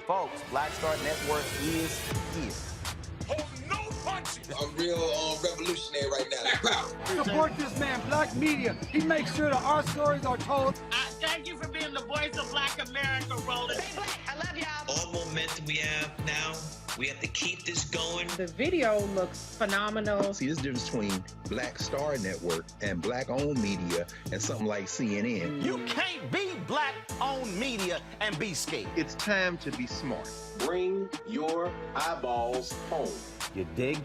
Folks, Black Star Network is here. Hold no punches. I'm real revolutionary right now. Black power. Support this man, Black media. He makes sure that our stories are told. Thank you for being the voice of Black America, Roland. Stay black. I love y'all. All momentum we have now, we have to keep this going. The video looks phenomenal. See, this difference between Black Star Network and Black-owned media and something like CNN. You can't be Black-owned media and be scared. It's time to be smart. Bring your eyeballs home. You dig?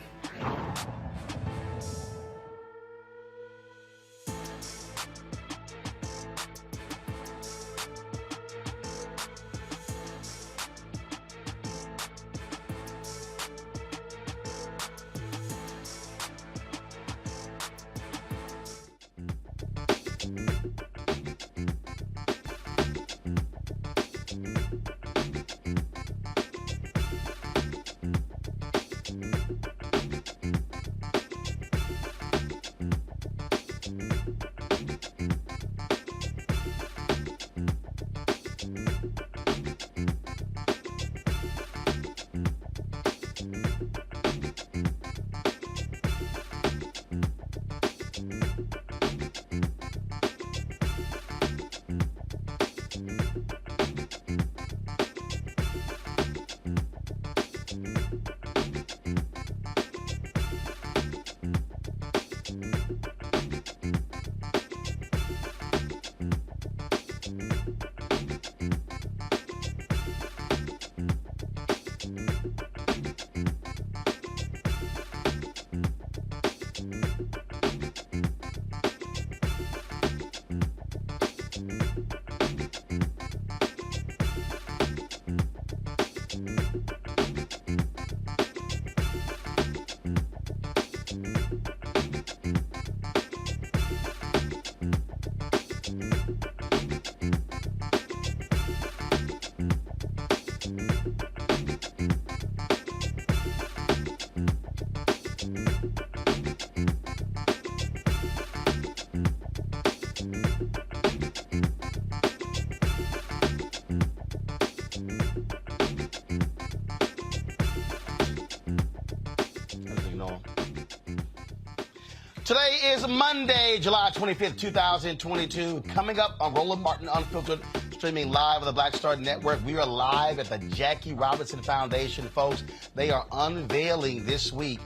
Today is Monday, July 25th, 2022. Coming up on Roland Martin Unfiltered, streaming live on the Black Star Network. We are live at the Jackie Robinson Foundation, folks. They are unveiling this week,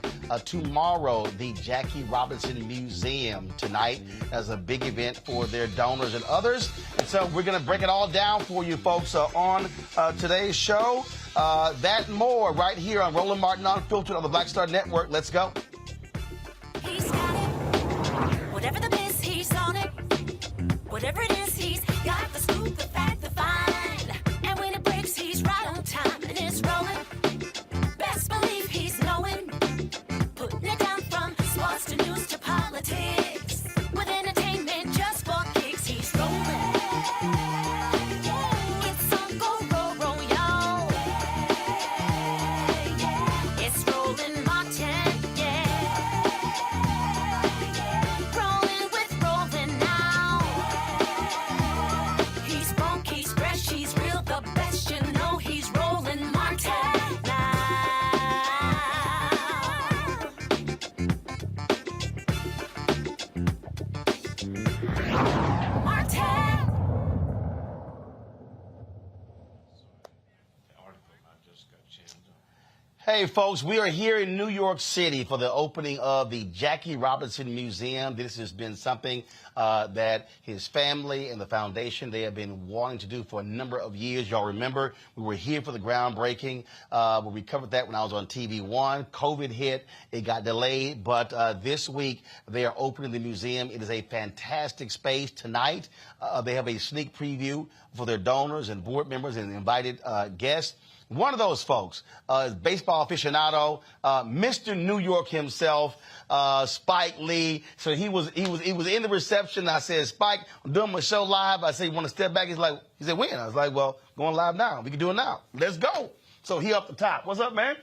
tomorrow, the Jackie Robinson Museum tonight as a big event for their donors and others. And so we're going to break it all down for you, folks, on today's show. That and more right here on Roland Martin Unfiltered on the Black Star Network. Let's go. He's got it. Whatever the biz, he's on it. Whatever it is, he's got the scoop, the fact, the find. And when it breaks, he's right on time and it's rolling. Best believe he's knowing. Putting it down from sports to news to politics. With entertainment just for kicks, he's rolling. It's on go, roll, roll, y'all. It's Roland Martin. Hey, folks, we are here in New York City for the opening of the Jackie Robinson Museum. This has been something that his family and the foundation, they have been wanting to do for a number of years. Y'all remember we were here for the groundbreaking. We covered that when I was on TV1. COVID hit. It got delayed. But this week, they are opening the museum. It is a fantastic space. Tonight, they have a sneak preview for their donors and board members and invited guests. One of those folks is baseball aficionado, Mr. New York himself, Spike Lee. So he was in the reception. I said, Spike, I'm doing my show live. I said, you want to step back? He said, when? I was like, well, going live now. We can do it now. Let's go. So he up the top. What's up, man?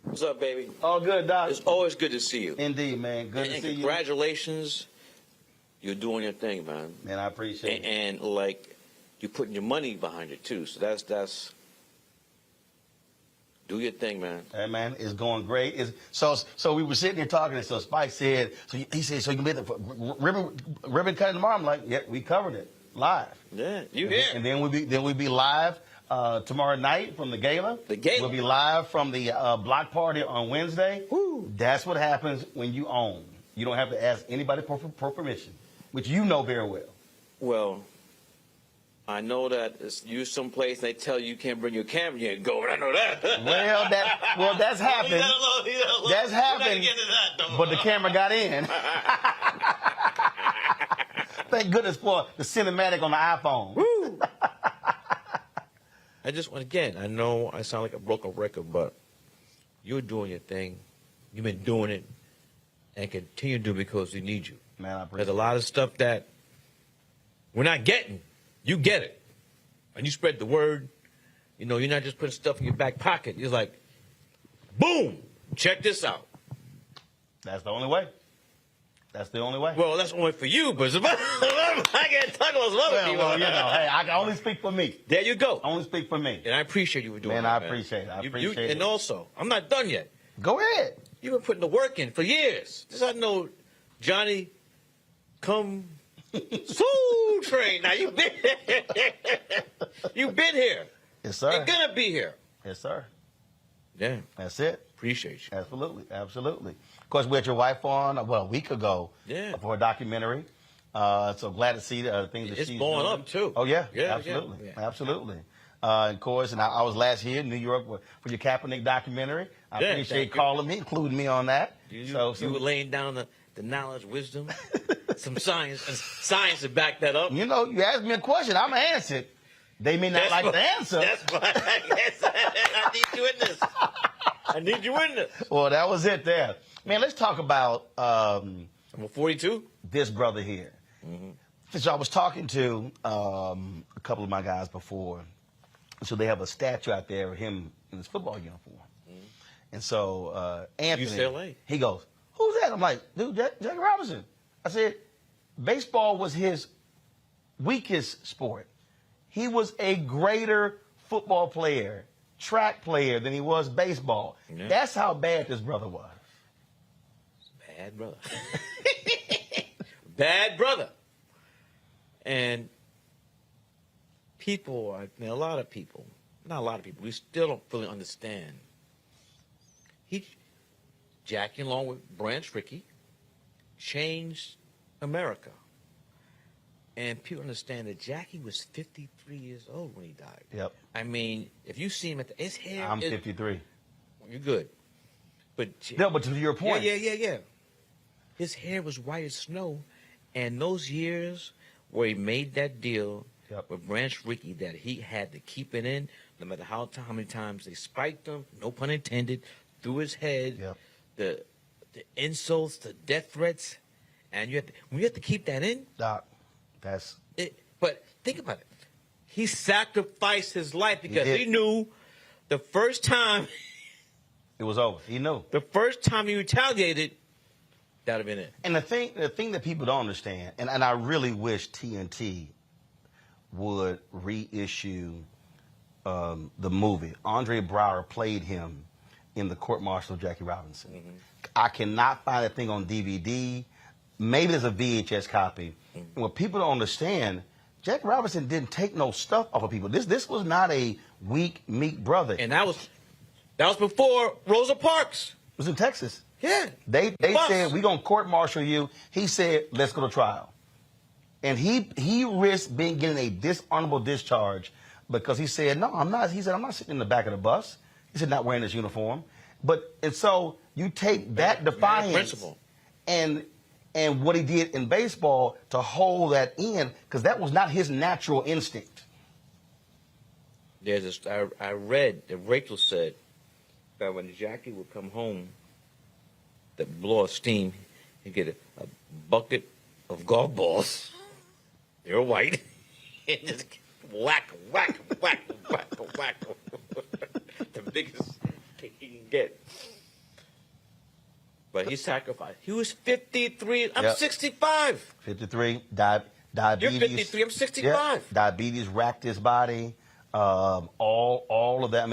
What's up, baby? All good, Doc. It's always good to see you. Indeed, man. Good to see you. Congratulations. You're doing your thing, man. Man, I appreciate it. And like, you're putting your money behind it too. So that's. Do your thing, man. Hey, man, it's going great. So we were sitting here talking, and so Spike said, he said, so you can be the ribbon cutting tomorrow. I'm like, yeah, we covered it live. Yeah, you here. And then we'll be live tomorrow night from the gala. The gala. We'll be live from the block party on Wednesday. Woo. That's what happens when you own. You don't have to ask anybody for permission, which you know very well. Well, I know that it's you someplace they tell you can't bring your camera, you ain't going. I know that. That's happened. That's happened. But the camera got in. Thank goodness for the cinematic on the iPhone. Woo. I just again, I know I sound like a broken record, but you're doing your thing. You've been doing it, and continue to do it because we need you. Man, I appreciate There's a lot of stuff that we're not getting. You get it. And you spread the word. You know, you're not just putting stuff in your back pocket. You're like, boom, check this out. That's the only way. That's the only way. Well, that's only for you, but I can't talk about some other people. Well, you know, hey, I can only speak for me. There you go. Only speak for me. And I appreciate you for doing that, man. I appreciate it. I appreciate it. And also, I'm not done yet. Go ahead. You've been putting the work in for years. Just I know Johnny come Soul Train. Now you've been you've been here. Yes, sir. You're gonna be here. Yes, sir. Yeah. That's it. Appreciate you. Absolutely. Absolutely. Of course, we had your wife on, a week ago for a documentary. So glad to see the things that she's doing. It's blowing up, too. Oh, yeah. Yeah, absolutely. yeah. Absolutely. Of course, and I was last year in New York for your Kaepernick documentary. I appreciate calling me, including me on that. You were laying down the knowledge, wisdom, some science to back that up. You know, you asked me a question, I'm going to answer it. They may not like the answer. That's why I need you in this. I need you in this. Well, that was it there. Man, let's talk about number 42. This brother here. Mm-hmm. So I was talking to a couple of my guys before. So they have a statue out there of him in his football uniform. Mm-hmm. And so Anthony, UCLA. He goes, who's that? I'm like, dude, Jackie Robinson. I said, baseball was his weakest sport. He was a greater football player, track player than he was baseball. Yeah. That's how bad this brother was. Bad brother. bad brother. And people, a lot of people, not a lot of people, we still don't fully understand. Jackie, along with Branch Rickey, changed America. And people understand that Jackie was 53 years old when he died. Yep. I mean, if you see him his hair. I'm 53. You're good. But no, but to your point. Yeah. His hair was white as snow. And those years where he made that deal with Branch Rickey that he had to keep it in, no matter how many times they spiked him, no pun intended, through his head, the insults, the death threats, and when you have to keep that in. Doc, that's it. But think about it. He sacrificed his life because he knew the first time it was over. He knew. The first time he retaliated, that would have been it. And the thing that people don't understand, and I really wish TNT would reissue the movie. Andre Braugher played him in the court-martial of Jackie Robinson. Mm-hmm. I cannot find that thing on DVD. Maybe there's a VHS copy. Mm-hmm. And what people don't understand, Jackie Robinson didn't take no stuff off of people. This was not a weak, meek brother. And that was before Rosa Parks. It was in Texas. Yeah. They said, we're going to court-martial you. He said, let's go to trial. And he risked getting a dishonorable discharge because he said, no, I'm not. He said, I'm not sitting in the back of the bus. He said, not wearing his uniform. And so you take that defiance and what he did in baseball to hold that in, because that was not his natural instinct. I read that Rachel said that when Jackie would come home, that blow of steam, he'd get a bucket of golf balls. They were white. And just whack. The biggest kick he can get. But he sacrificed. He was 53. I'm 65. 53. Diabetes. You're 53. I'm 65. Yeah, diabetes racked his body. All of that.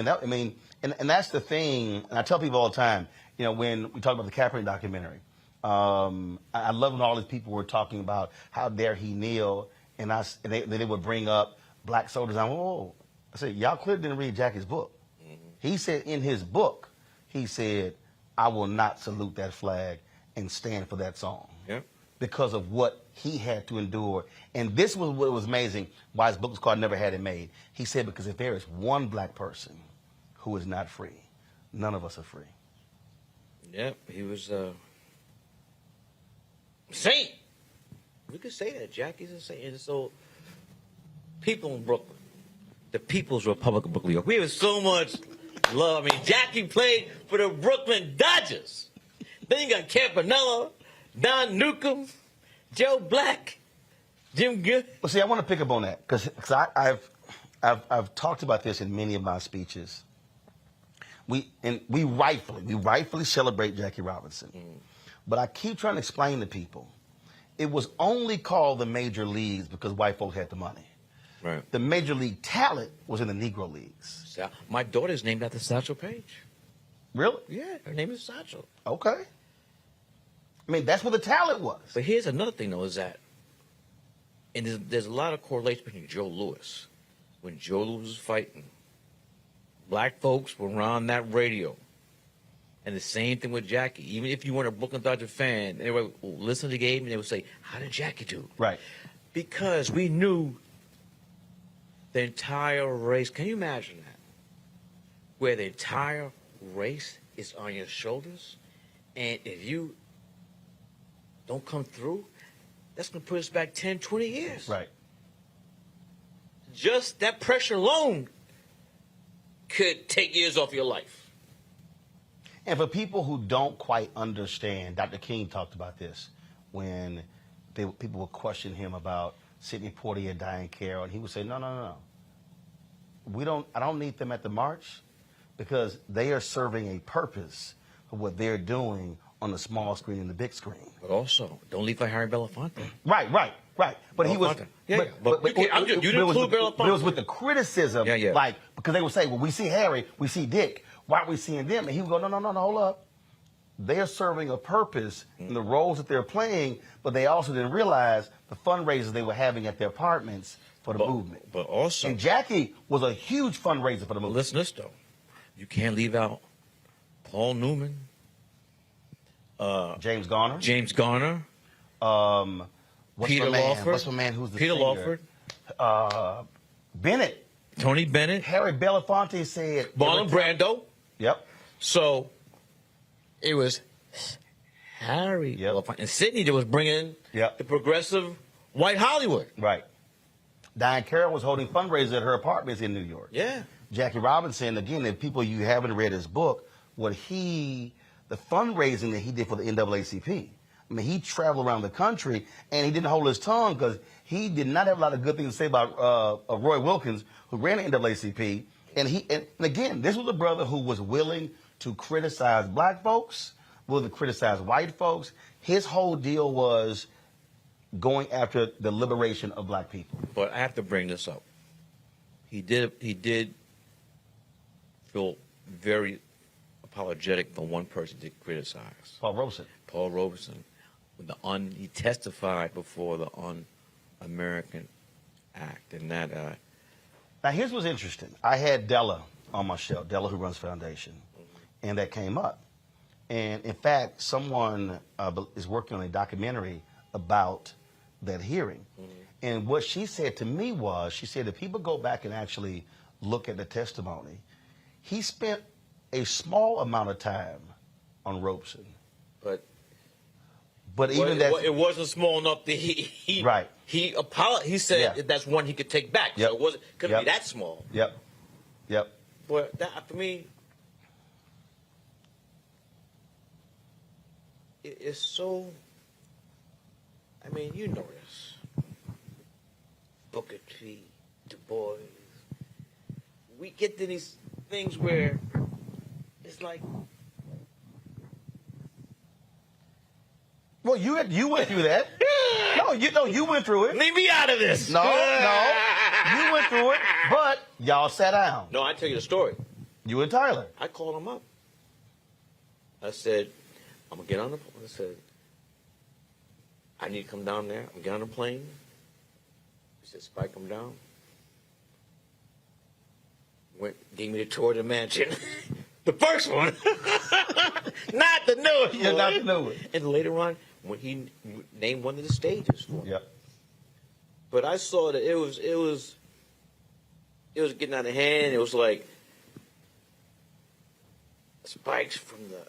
And that's the thing. And I tell people all the time, when we talk about the Kaepernick documentary, I love when all these people were talking about how dare he kneel, and they would bring up black soldiers. I said, y'all clearly didn't read Jackie's book. Mm-hmm. He said in his book, he said, I will not salute that flag and stand for that song. Yeah. Because of what he had to endure. And this was what was amazing, why his book was called Never Had It Made. He said, because if there is one black person who is not free, none of us are free. Yep, he was a saint. We could say that. Jackie's a saint. And so, people in Brooklyn, the People's Republic of Brooklyn, New York, we have so much love. Jackie played for the Brooklyn Dodgers. Then you got Campanella, Don Newcomb, Joe Black, Jim Good. Well, see, I want to pick up on that because I've talked about this in many of my speeches. We rightfully celebrate Jackie Robinson. Mm. But I keep trying to explain to people, it was only called the major leagues because white folks had the money. Right. The major league talent was in the Negro leagues. My daughter's named after Satchel Paige. Really? Yeah, her name is Satchel. Okay. That's where the talent was. But here's another thing, though, is that, and there's a lot of correlation between Joe Louis. When Joe Louis was fighting, black folks were on that radio. And the same thing with Jackie. Even if you weren't a Brooklyn Dodger fan, they would listen to the game and they would say, how did Jackie do? Right. Because we knew the entire race. Can you imagine that? Where the entire race is on your shoulders, and if you don't come through, that's going to put us back 10, 20 years. Right. Just that pressure alone could take years off your life. And for people who don't quite understand, Dr. King talked about this when people would question him about Sidney Poitier and Diane Carroll, and he would say, no. I don't need them at the march because they are serving a purpose for what they're doing on the small screen and the big screen. But also, don't leave for Harry Belafonte. Right. But he was. You didn't include Belafonte. But it was with the criticism, because they would say, well, we see Harry, we see Dick. Why are we seeing them? And he would go, no, hold up. they are serving a purpose in the roles that they're playing, but they also didn't realize the fundraisers they were having at their apartments for the movement. But also, and Jackie was a huge fundraiser for the movement. Listen, though, you can't leave out Paul Newman, James Garner, Peter Lawford. What's my man? Who's the Peter singer? Lawford, Bennett, Tony Bennett, Harry Belafonte said, Marlon Brando. Yep. So it was Harry Belafonte. And Sidney that was bringing the progressive white Hollywood. Right. Diane Carroll was holding fundraisers at her apartments in New York. Yeah. Jackie Robinson, again, if people you haven't read his book, the fundraising that he did for the NAACP. I mean, he traveled around the country, and he didn't hold his tongue because he did not have a lot of good things to say about Roy Wilkins, who ran the NAACP. And again, this was a brother who was willing to criticize black folks, willing to criticize white folks. His whole deal was going after the liberation of black people. But I have to bring this up. He did feel very apologetic for one person to criticize. Paul Robeson. He testified before the Un-American Act, and that. Now, here's what's interesting. I had Della on my show, Della, who runs Foundation, and that came up. And in fact, someone is working on a documentary about that hearing. And what she said to me was, she said, if people go back and actually look at the testimony, he spent a small amount of time on Robeson. But even that, it wasn't small enough that he right. He said that's one he could take back. Yep. So it couldn't be that small. Yep. But that, for me, it's so. I mean, you know this. Booker T, Du Bois. We get to these things where it's like. Well, you went through that. You went through it. Leave me out of this. No, you went through it, but y'all sat down. No, I tell you the story. You and Tyler. I called him up. I said, I'm gonna get on the plane. I said, I need to come down there. I'm gonna get on the plane. He said, Spike, come down. Gave me the tour of the mansion. The first one. Not the newest one. Not the newest. And later on, when he named one of the stages for me. Yep. But I saw that it was getting out of hand. It was like Spike's from the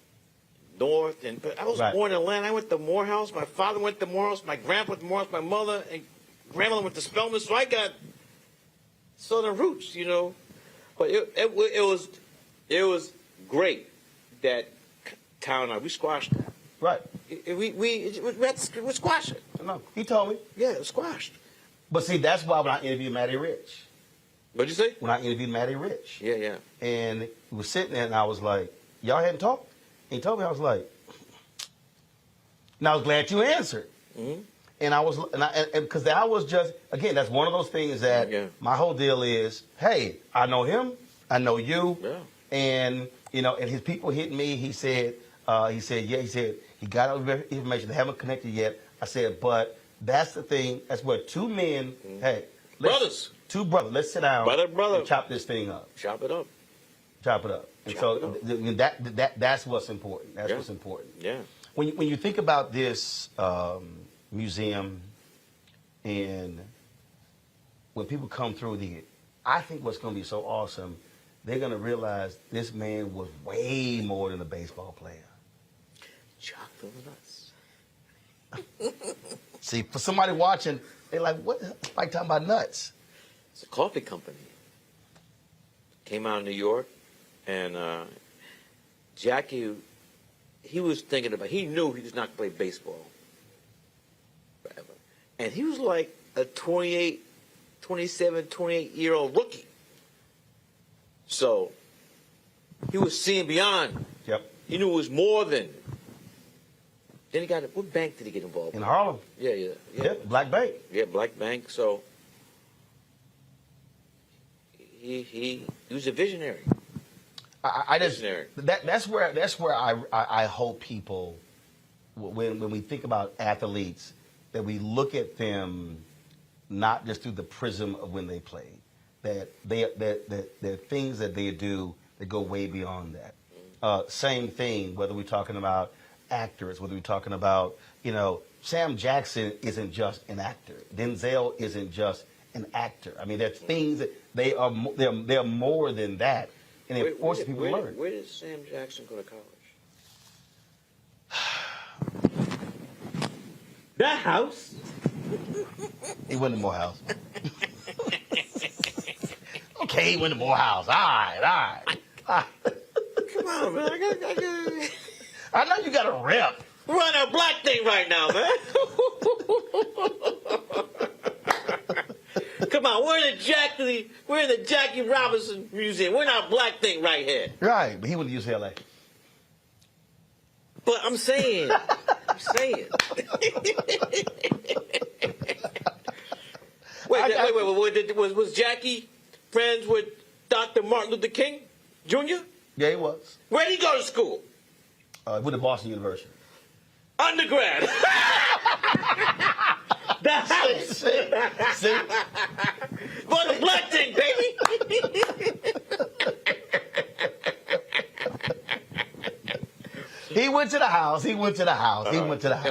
north, but I was born in Atlanta. I went to Morehouse. My father went to Morehouse. My grandpa went to Morehouse. My mother and grandmother went to Spelman. So I got southern roots, you know. But it was great that town. We squashed that. Right. We squashed it. No, he told me. Yeah, it was squashed. But see, that's why when I interviewed Matty Rich. What'd you say? When I interviewed Matty Rich. Yeah. And he was sitting there, and I was like, y'all hadn't talked? And he told me, I was like, and I was glad you answered. Mm-hmm. And because I was just, again, that's one of those things that my whole deal is, hey, I know him, I know you, and and his people hit me. He said, he got all the information. They haven't connected yet. I said, but that's the thing. That's where two men, two brothers, let's sit down, brother, and chop this thing up. Chop it up. And that's what's important. That's what's important. Yeah. When you think about this museum, and when people come through I think what's going to be so awesome, they're going to realize this man was way more than a baseball player. Chocolate nuts. See, for somebody watching, they're like, what? Like talking about nuts. It's a coffee company. Came out of New York, and Jackie, he was thinking about, he knew he was not going to play baseball forever. And he was like a 28-year-old rookie. So he was seeing beyond. Yep. He knew it was more than. Then he got, what bank did he get involved in? In Harlem. Yeah. Black Bank. Yeah, Black Bank. So he was a visionary. I just Visionary. that's where I hope people, when we think about athletes, that we look at them not just through the prism of when they play, that there are things that they do that go way beyond that. Same thing, whether we're talking about actors, whether we're talking about, Sam Jackson isn't just an actor. Denzel isn't just an actor. I mean, there's things that they're more than that, and it forces people to learn. Where did Sam Jackson go to college? That house. He went to Morehouse. Okay, he went to Morehouse. All right. Come on, man. I know you got a rep. We're on a black thing right now, man. Come on, we're in the Jackie Robinson Museum. We're not a black thing right here. Right, but he went to UCLA. But I'm saying. Wait. Was Jackie friends with Dr. Martin Luther King Jr.? Yeah, he was. Where did he go to school? Went to Boston University. Undergrad. The house. See? For the black thing, baby. He went to the house. And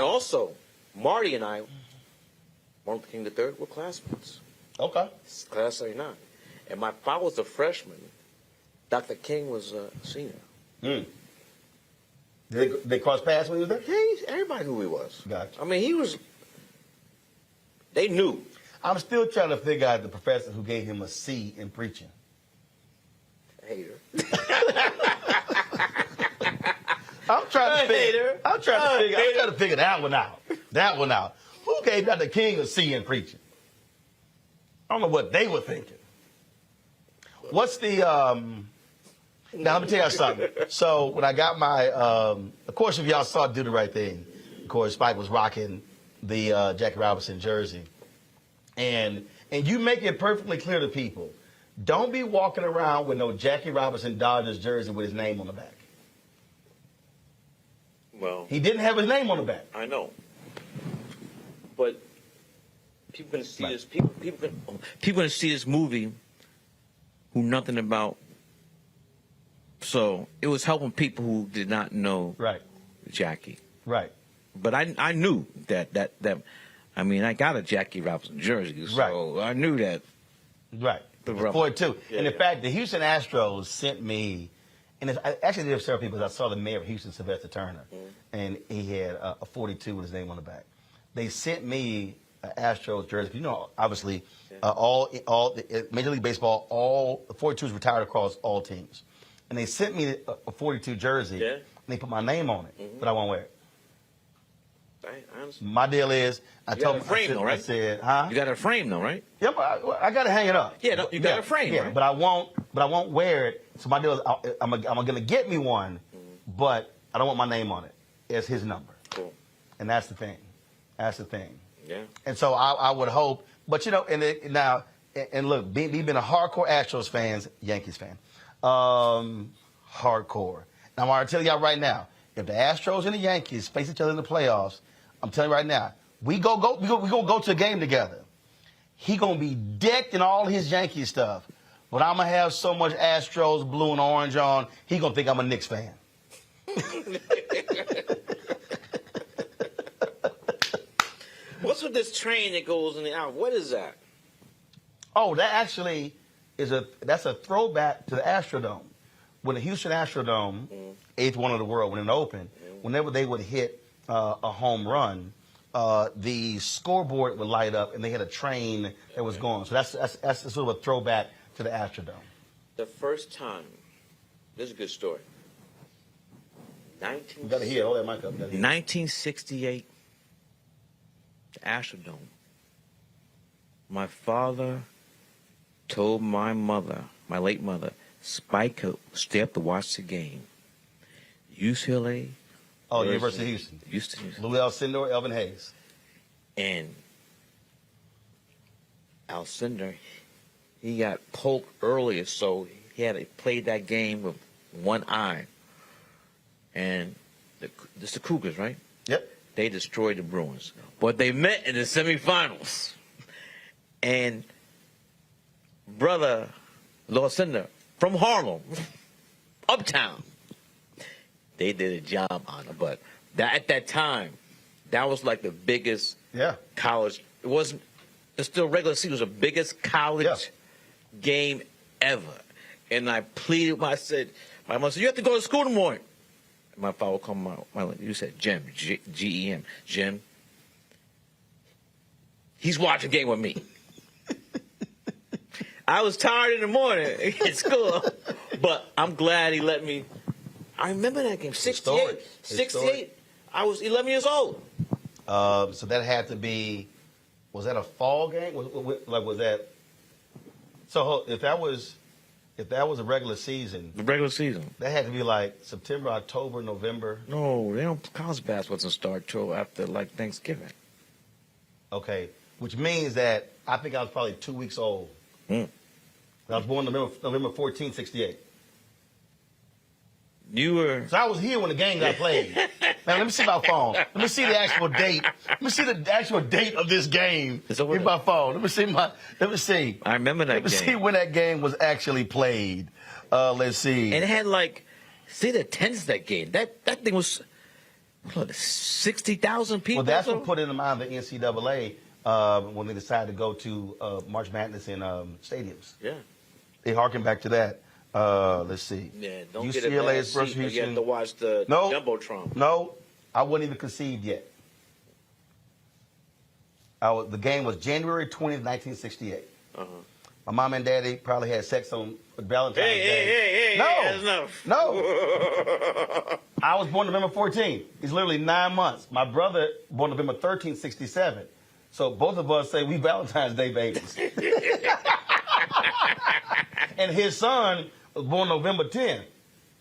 also, Marty and I, Martin Luther King III, were classmates. Okay. Class 39. And my father was a freshman. Dr. King was a senior. Did they cross paths when he was there? Yeah, everybody knew who he was. Gotcha. I mean, they knew. I'm still trying to figure out the professor who gave him a C in preaching. Hater. I'm trying to figure that one out. Who gave Dr. King a C in preaching? I don't know what they were thinking. What's the now let me tell you something. So when I got my of course, if y'all saw Do the Right Thing, of course Spike was rocking the Jackie Robinson jersey. And you make it perfectly clear to people, don't be walking around with no Jackie Robinson Dodgers jersey with his name on the back. Well, he didn't have his name on the back. I know, but people gonna see this. People gonna see this movie who nothing about. So it was helping people who did not know Jackie. Right. But I knew that. I mean, I got a Jackie Robinson jersey, so I knew that. Right. For it too. Yeah, and in fact, the Houston Astros sent me. And I actually did several people. I saw the mayor of Houston, Sylvester Turner, and he had a 42 with his name on the back. They sent me an Astros jersey. Obviously, all Major League Baseball, all the 42s retired across all teams, and they sent me a 42 jersey. And they put my name on it, but I won't wear it. My deal is, I told him, I said, huh? You got a frame though, right? Yeah, but I got to hang it up. Yeah, no, you got a frame, right? But I won't wear it. So my deal is, I'm gonna get me one, but I don't want my name on it. It's his number. Cool. And that's the thing. Yeah. And so I would hope, but and look, we've been a hardcore Astros fans, Yankees fan, hardcore. Now I want to tell y'all right now, if the Astros and the Yankees face each other in the playoffs, I'm telling you right now, we gonna go to a game together. He gonna be decked in all his Yankee stuff, but I'm gonna have so much Astros blue and orange on. He gonna think I'm a Knicks fan. What's with this train that goes in the out? What is that? Oh, that actually that's a throwback to the Astrodome. When the Houston Astrodome, eighth one of the world, when it opened, whenever they would hit a home run, the scoreboard would light up, and they had a train that was going. So that's sort of a throwback to the Astrodome. The first time, this is a good story. You got to hear. Hold that mic up. 1968, the Astrodome. My father told my mother, my late mother, Spike could stay up to watch the game. UCLA. Oh, University of Houston. Lou Alcindor, Elvin Hayes. And Alcindor, he got poked earlier, so he had to play that game with one eye. And this the Cougars, right? Yep. They destroyed the Bruins. But they met in the semifinals. And brother Lucinda from Harlem, uptown, they did a job on it. But at that time, that was like the biggest college. It wasn't. It's still regular season. It was the biggest college game ever. And I pleaded. I said, my mother said, "You have to go to school in the morning." And my father would come out. You said, "Jim, G-E-M, Jim. He's watching a game with me." I was tired in the morning at school, but I'm glad he let me. I remember that game, 68. 68. I was 11 years old. So that had to be, was that a fall game? Was that? So if that was a regular season. The regular season. That had to be like September, October, November. No, college basketball doesn't start till after like Thanksgiving. Okay, which means that I think I was probably 2 weeks old. I was born November 14, 68. You were. So I was here when the game got played. Now, let me see my phone. Let me see the actual date. Let me see the actual date of this game. Here's my phone. Let me see. I remember that game. Let me see when that game was actually played. Let's see. And it had see the attendance of that game. That thing was 60,000 people. Well, that's what put in the mind of the NCAA when they decided to go to March Madness in stadiums. Yeah. They harken back to that. Let's see. Yeah, don't UCLA get a bad is versus seat, Houston. you have to watch the Jumbotron. No, I wasn't even conceived yet. The game was January 20th, 1968. My mom and daddy probably had sex on Valentine's Day. Hey, that's enough. No. I was born November 14th. He's literally 9 months. My brother born November 13th, 67. So both of us say we Valentine's Day babies. And his son was born November 10th.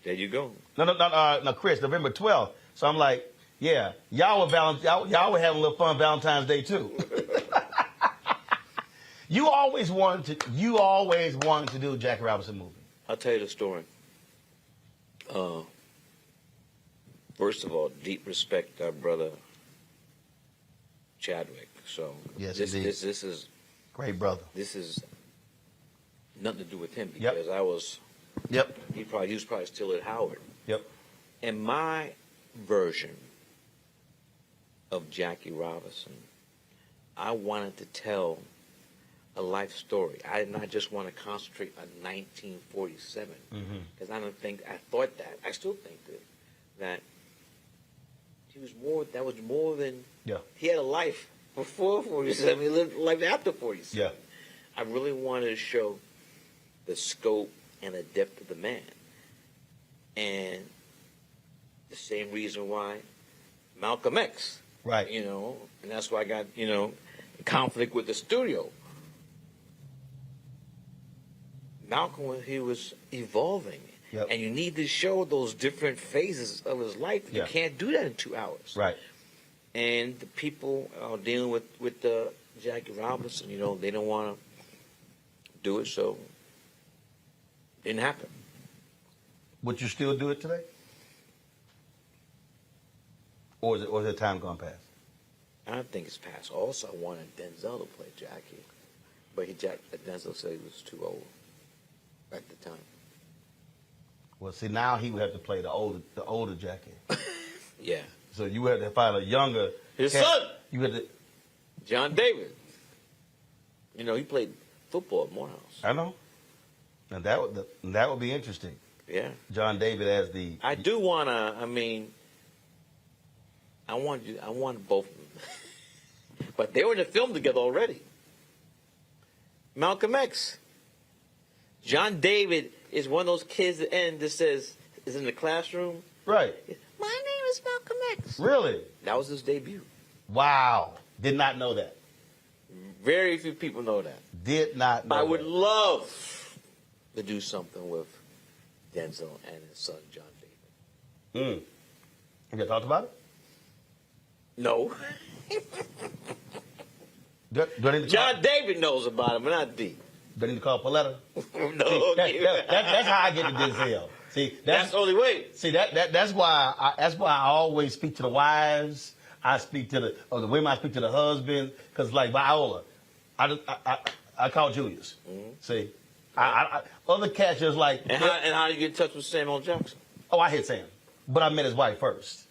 There you go. No, Chris, November 12th. So I'm like, yeah, y'all were having a little fun Valentine's Day too. You always wanted to do a Jackie Robinson movie. I'll tell you the story. First of all, deep respect to our brother Chadwick. So yes, this is great brother. This is nothing to do with him because I was. Yep. He was probably still at Howard. Yep. And my version of Jackie Robinson, I wanted to tell a life story. I did not just want to concentrate on 1947 because I thought that. I still think that he was more. That was more than. Yeah. He had a life before 47. He lived a life after 47. Yeah. I really wanted to show the scope and the depth of the man. And the same reason why Malcolm X. Right. And that's why I got, conflict with the studio. Malcolm, he was evolving. Yep. And you need to show those different phases of his life. You can't do that in 2 hours. Right. And the people dealing with the Jackie Robinson, they don't want to do it, so it didn't happen. Would you still do it today? Or is it time gone past? I don't think it's past. Also, I wanted Denzel to play Jackie. But Denzel said he was too old at the time. Well, see, now he would have to play the older Jackie. Yeah. So you had to find a younger. His son. You had to. John David. He played football at Morehouse. I know. And that would be interesting. Yeah. John David as the. I do want to. I want both of them. But they were in the film together already. Malcolm X. John David is one of those kids at the end that says, is in the classroom. Right. My name is Malcolm X. Really? That was his debut. Wow. Did not know that. Very few people know that. Did not know I would that. love to do something with Denzel and his son, John David. Have you talked about it? No. John David knows about it, but not D. Do I need to call Pauletta? No. That's how I get to Denzel. See, That's the only way. See that's why I always speak to the wives. I speak to the women. I speak to the husband because like Viola, I call Julius. Mm-hmm. See, other cats just like. And how do you get in touch with Samuel Jackson? Oh, I hit Sam, but I met his wife first.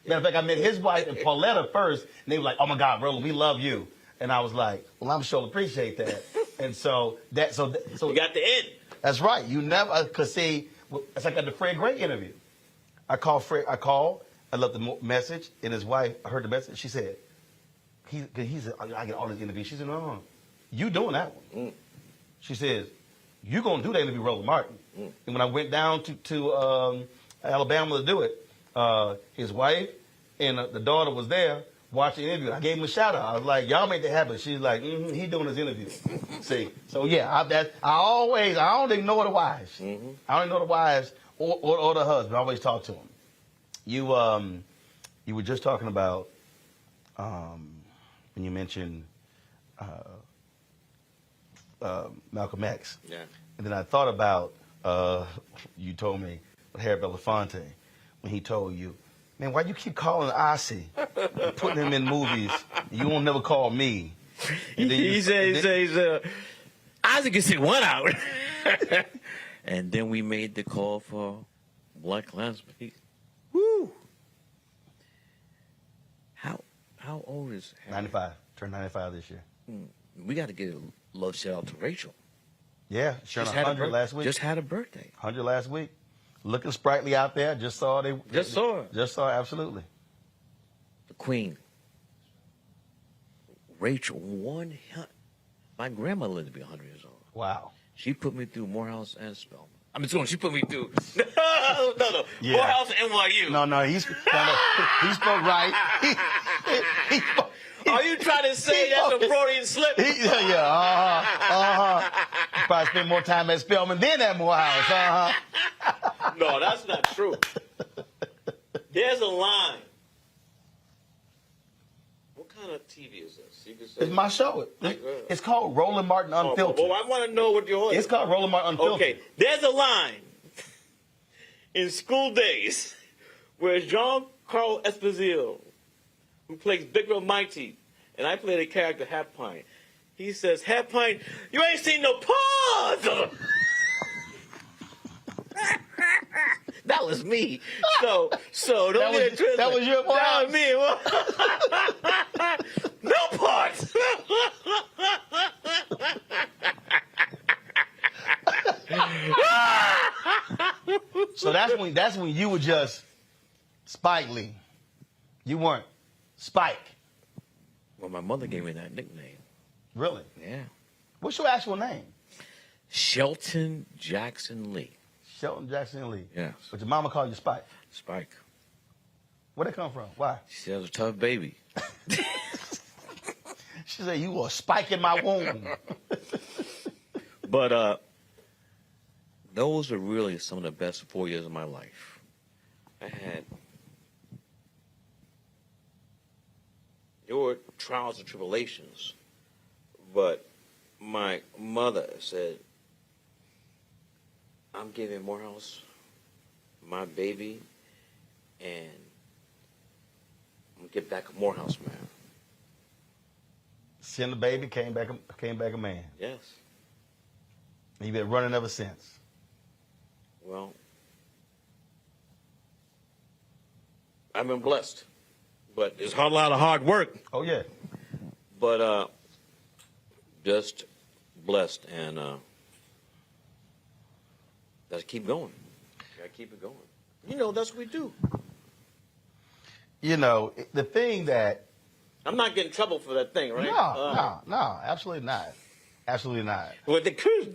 Matter of fact, I met his wife and Pauletta first, and they were like, "Oh my God, Roland, we love you." And I was like, "Well, I'm sure appreciate that." And so you got the end. That's right. You never could see. It's like at the Fred Gray interview. I called Fred. I left the message, and his wife. I heard the message. She said, "He said I get all these interviews." She said, "No, you doing that one." She says, "You gonna do that interview, Roland Martin?" And when I went down to Alabama to do it, his wife and the daughter was there watching the interview. I gave him a shout out. I was like, "Y'all make that happen." She's like, "He doing his interview." See, so yeah, I don't ignore the wives. I don't ignore the wives or the husband. I always talk to them. You were just talking about when you mentioned Malcolm X. Yeah. And then I thought about you told me Harry Belafonte when he told you, "Man, why you keep calling Ossie and putting him in movies? You won't never call me." He says, Ozzy can sit one out. And then we made the call for Black Klansman. Woo! How old is Harry? 95. Turned 95 this year. We got to give a love shout out to Rachel. Yeah, sure. 100 last week. Just had a birthday. 100 last week. Looking sprightly out there. Just saw her. Just saw her, absolutely. The Queen. Rachel, my grandmother lived to be 100 years old. Wow. She put me through Morehouse and Spelman. She put me through. No. Yeah. Morehouse and NYU. No, he spoke right. He spoke, Are you trying to say that's a Freudian slip? Probably spent more time at Spelman than at Morehouse. No, that's not true. There's a line. What kind of TV is this? You can say it's my show. It's called Roland Martin Unfiltered. Well, I want to know what your It's called Roland Martin Unfiltered. Okay, there's a line in School Days where Jean-Carl Esposito, who plays Big Real Mighty, and I play the character Half Pint. He says, "Half Pint, you ain't seen no paws." That was me. So don't get it twisted. That was your part. That was me. No parts. So that's when you were just Spike Lee. You weren't Spike. Well, my mother gave me that nickname. Really? Yeah. What's your actual name? Shelton Jackson Lee. Shelton Jackson Lee. Yes. But your mama called you Spike. Spike. Where'd it come from? Why? She said I was a tough baby. She said you were a spike in my womb. But those are really some of the best 4 years of my life. There were trials and tribulations, but my mother said, "I'm giving Morehouse my baby, and I'm gonna get back a Morehouse man." Send the baby, came back a man. Yes. And you've been running ever since. Well, I've been blessed, but it's a lot of hard work. Oh yeah. But just blessed, and gotta keep going. Gotta keep it going. You know, that's what we do. You know, the thing that I'm not getting in trouble for that thing, right? No, absolutely not. Absolutely not. Well, the crew,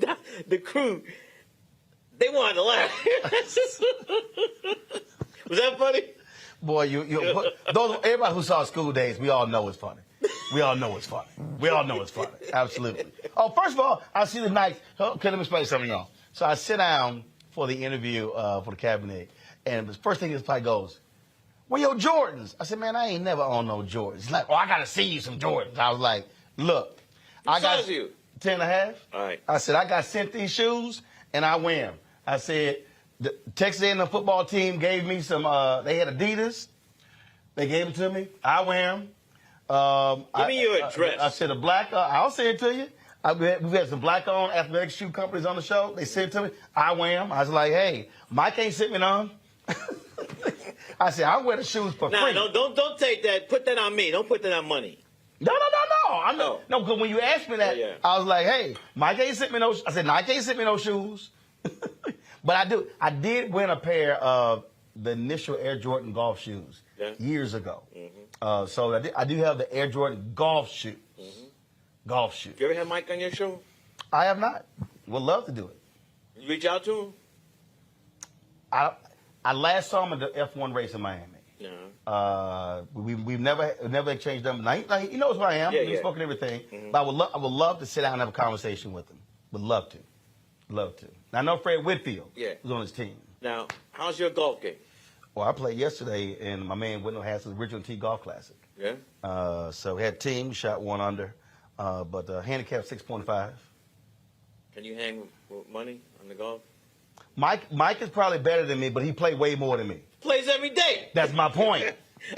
they wanted to laugh. Was that funny? Boy, everybody who saw School Days, we all know it's funny. We all know it's funny. Absolutely. Oh, first of all, I see the night. Okay, let me explain something, y'all. So I sit down for the interview for the cabinet, and the first thing this guy goes, "Where your Jordans?" I said, "Man, I ain't never owned no Jordans." He's like, "Oh, I got to see you some Jordans." I was like, "Look, What size you? 10 and a half. All right. I said, I got sent these shoes, and I wear them. I said, The Texas A&M football team gave me some. They had Adidas. They gave them to me. I wear them. Give me your address. I said a black. I'll send it to you. We've had some black-owned athletic shoe companies on the show. They sent it to me. I wear them. I was like, hey, Mike ain't sent me none. I said, I wear the shoes for free. Don't take that. Put that on me. Don't put that on money. No. No, because when you asked me that, I was like, hey, Mike ain't sent me no. I said, Nike ain't sent me no shoes. But I did win a pair of the initial Air Jordan golf shoes years ago. Mm-hmm. So I do have the Air Jordan golf shoes. Mm-hmm. Golf shoes. You ever had Mike on your show? I have not. Would love to do it. You reach out to him? I last saw him at the F1 race in Miami. No. We've never exchanged numbers. Now, he knows who I am. We've spoken everything. Mm-hmm. But I would love to sit down and have a conversation with him. Would love to. Love to. Now, I know Fred Whitfield was on his team. Now, how's your golf game? Well, I played yesterday, and my man Wendell has the Original T Golf Classic. Yeah. So we had a team. We shot 1 under. But handicap 6.5. Can you hang with money on the golf? Mike is probably better than me, but he played way more than me. Plays every day. That's my point.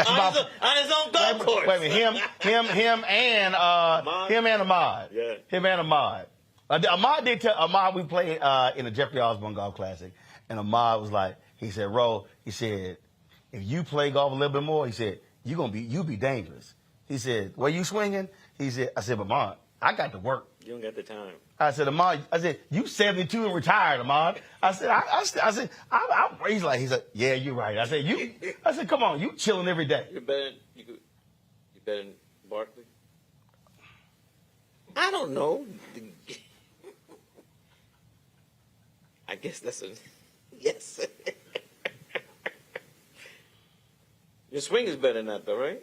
On his own golf course. Wait a minute, him and Ahmad. Yeah. Him and Ahmad. Ahmad did tell Ahmad we played in the Jeffrey Osborne Golf Classic, and Ahmad was like, he said, Ro, he said, if you play golf a little bit more, he said, you'll be dangerous. He said, where you swinging? He said, I said, Ahmad, I got to work. You don't got the time. I said, Ahmad, you 72 and retired, Ahmad. I said, he's like, yeah, you're right. I said, come on, you chilling every day. You better than Barkley? I don't know. I guess that's a yes. Your swing is better than that, though, right?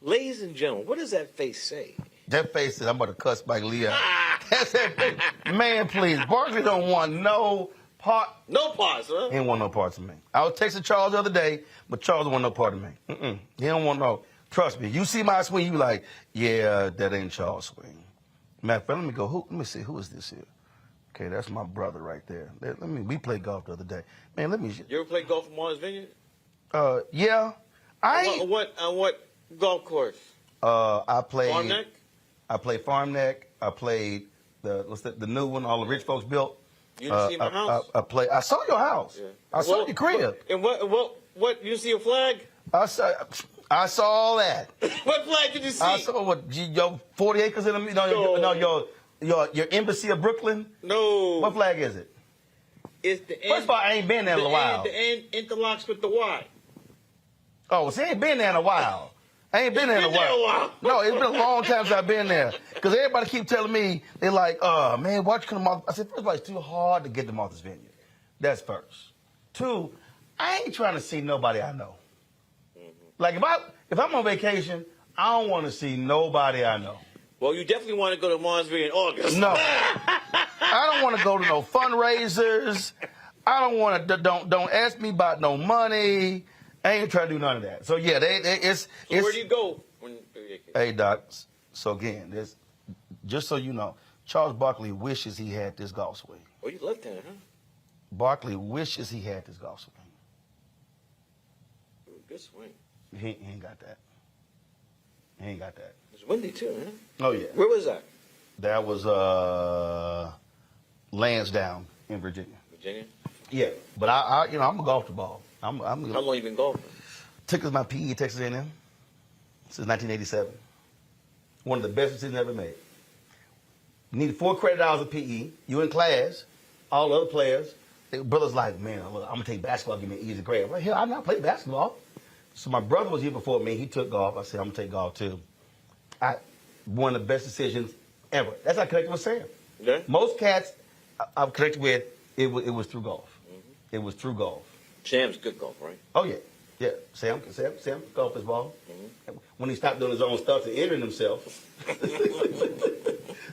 Ladies and gentlemen, what does that face say? That face says, I'm about to cuss Spike Lee out. That's that face. Man, please. Barkley don't want no part. No parts, huh? He don't want no parts of me. I was texting Charles the other day, but Charles don't want no part of me. He don't want no. Trust me. You see my swing, you like, yeah, that ain't Charles' swing. Matter of fact, let me go. Let me see. Who is this here? Okay, that's my brother right there. We played golf the other day. Man, let me. You ever played golf in Martha's Vineyard? Yeah. What golf course? I played Farm Neck? I played Farm Neck. I played the new one all the rich folks built. You didn't see my house? I saw your house. Yeah. I saw your crib. And what you see a flag? I saw all that. What flag did you see? I saw your 40 acres in the your embassy of Brooklyn. No. What flag is it? It's the First of all, I ain't been there in a while. The end interlocks with the Y. Oh, see, I ain't been there in a while. I ain't been there in a while. No, it's been a long time since I've been there. Because everybody keep telling me, they're like, man, watch come to Martha's. I said, first of all, it's too hard to get to Martha's Vineyard. That's first. 2, I ain't trying to see nobody I know. Mm-hmm. Like, if I'm on vacation, I don't want to see nobody I know. Well, you definitely want to go to Martha's Vineyard in August. No. I don't want to go to no fundraisers. I don't want to, don't ask me about no money. I ain't trying to do none of that. So, yeah, it's... So where do you go? Hey, Doc, so again, just so you know, Charles Barkley wishes he had this golf swing. Oh, you left-handed, huh? Barkley wishes he had this golf swing. Good swing. He ain't got that. He ain't got that. It's windy, too, huh? Oh, yeah. Where was that? That was Lansdowne in Virginia. Virginia? Yeah, but I'm a golf the ball. How long you been golfing? Took my PE at Texas A&M since 1987. One of the best decisions I ever made. You needed 4 credit hours of PE. You in class, all the other players. The brother's like, man, I'm going to take basketball, give me an easy grade. I'm like, hell, I've not played basketball. So my brother was here before me. He took golf. I said, I'm going to take golf too. One of the best decisions ever. That's how I connected with Sam. Yeah. Most cats I've connected with, it was through golf. Mm-hmm. It was through golf. Sam's good golf, right? Oh, yeah. Yeah. Sam golf his ball. Mm-hmm. When he stopped doing his own stuff to injure himself.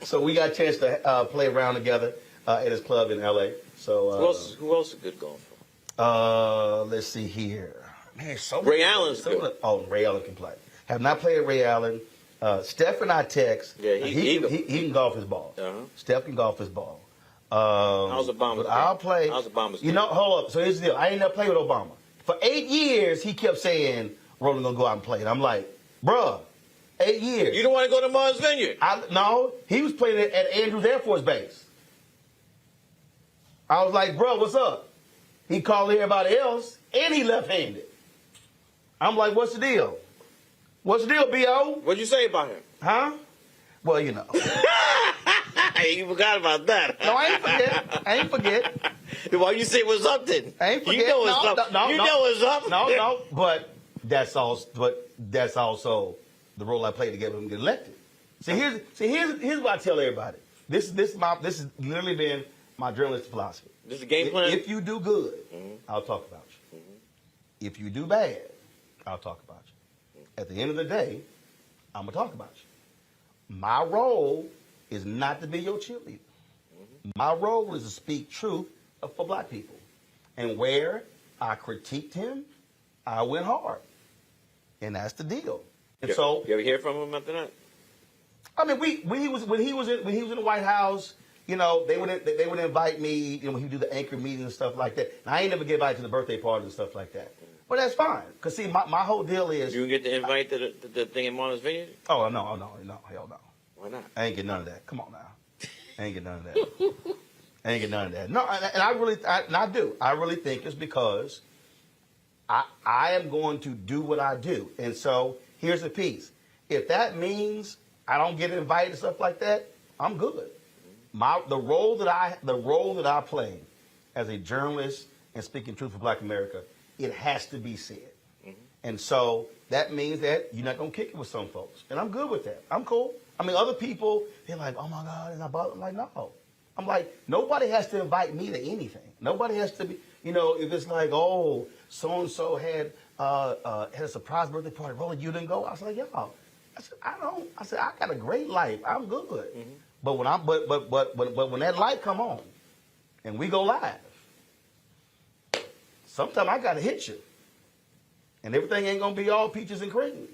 So we got a chance to play around together at his club in L.A. So who else is a good golfer? Let's see here. Man, Ray Allen's good. Oh, Ray Allen can play. Have not played Ray Allen. Steph and I text. Yeah, he can golf his ball. Uh-huh. Steph can golf his ball. How's Obama's I'll game? play. How's Obama's You game? know, hold up. So here's the deal. I ain't never played with Obama. For 8 years, he kept saying, Roland gonna go out and play. And I'm like, bruh, 8 years. You don't want to go to Martha's Vineyard? No, he was playing at Andrews Air Force Base. I was like, bro, what's up? He called everybody else, and he left-handed. I'm like, what's the deal? What's the deal, B.O.? What'd you say about him? Huh? Well, you know. You forgot about that. No, I ain't forget. Why you say what's up then? I ain't forget. You know what's up. No, you know what's up. No. But that's also the role I played to get him to get elected. Here's what I tell everybody. This has literally been my journalistic philosophy. This is a game plan. If you do good, I'll talk about you. If you do bad, I'll talk about you. At the end of the day, I'm gonna talk about you. My role is not to be your cheerleader. My role is to speak truth for black people. And where I critiqued him, I went hard. And that's the deal. And so you ever hear from him after that? I mean, when he was in the White House, you know, they would invite me, you know, when he would do the anchor meetings and stuff like that. And I ain't never get invited to the birthday parties and stuff like that. But that's fine. Because, see, my whole deal is... You get the invite to the thing in Martha's Vineyard? Oh, no, hell no. Why not? I ain't get none of that. Come on now. I ain't get none of that. No, and I do. I really think it's because I am going to do what I do. And so, here's the piece. If that means I don't get invited and stuff like that, I'm good. The role that I play as a journalist and speaking truth for Black America, it has to be said. And so that means that you're not gonna kick it with some folks, and I'm good with that. I'm cool. I mean, other people, they're like, "Oh my God," and I'm like, "No." I'm like, nobody has to invite me to anything. Nobody has to be, you know, if it's like, "Oh, so and so had a surprise birthday party, Roland, you didn't go." I was like, "Y'all," I said, I said, "I got a great life. I'm good." But when when that light come on, and we go live, sometimes I gotta hit you, and everything ain't gonna be all peaches and cream.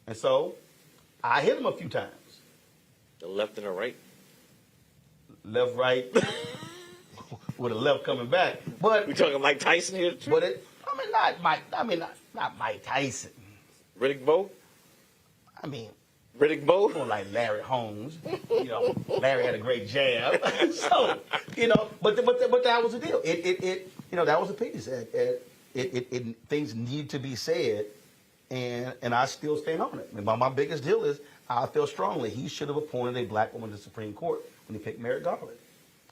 And so, I hit him a few times. The left and the right. Left, right, with a left coming back. But we talking Mike Tyson here too? But not Mike Tyson. Riddick Bowe? I mean, Riddick Bowe? More like Larry Holmes. You know, Larry had a great jab. So, you know, but that was the deal. It you know, that was a piece. Things need to be said, and I still stand on it. And my biggest deal is I feel strongly he should have appointed a black woman to the Supreme Court when he picked Merrick Garland.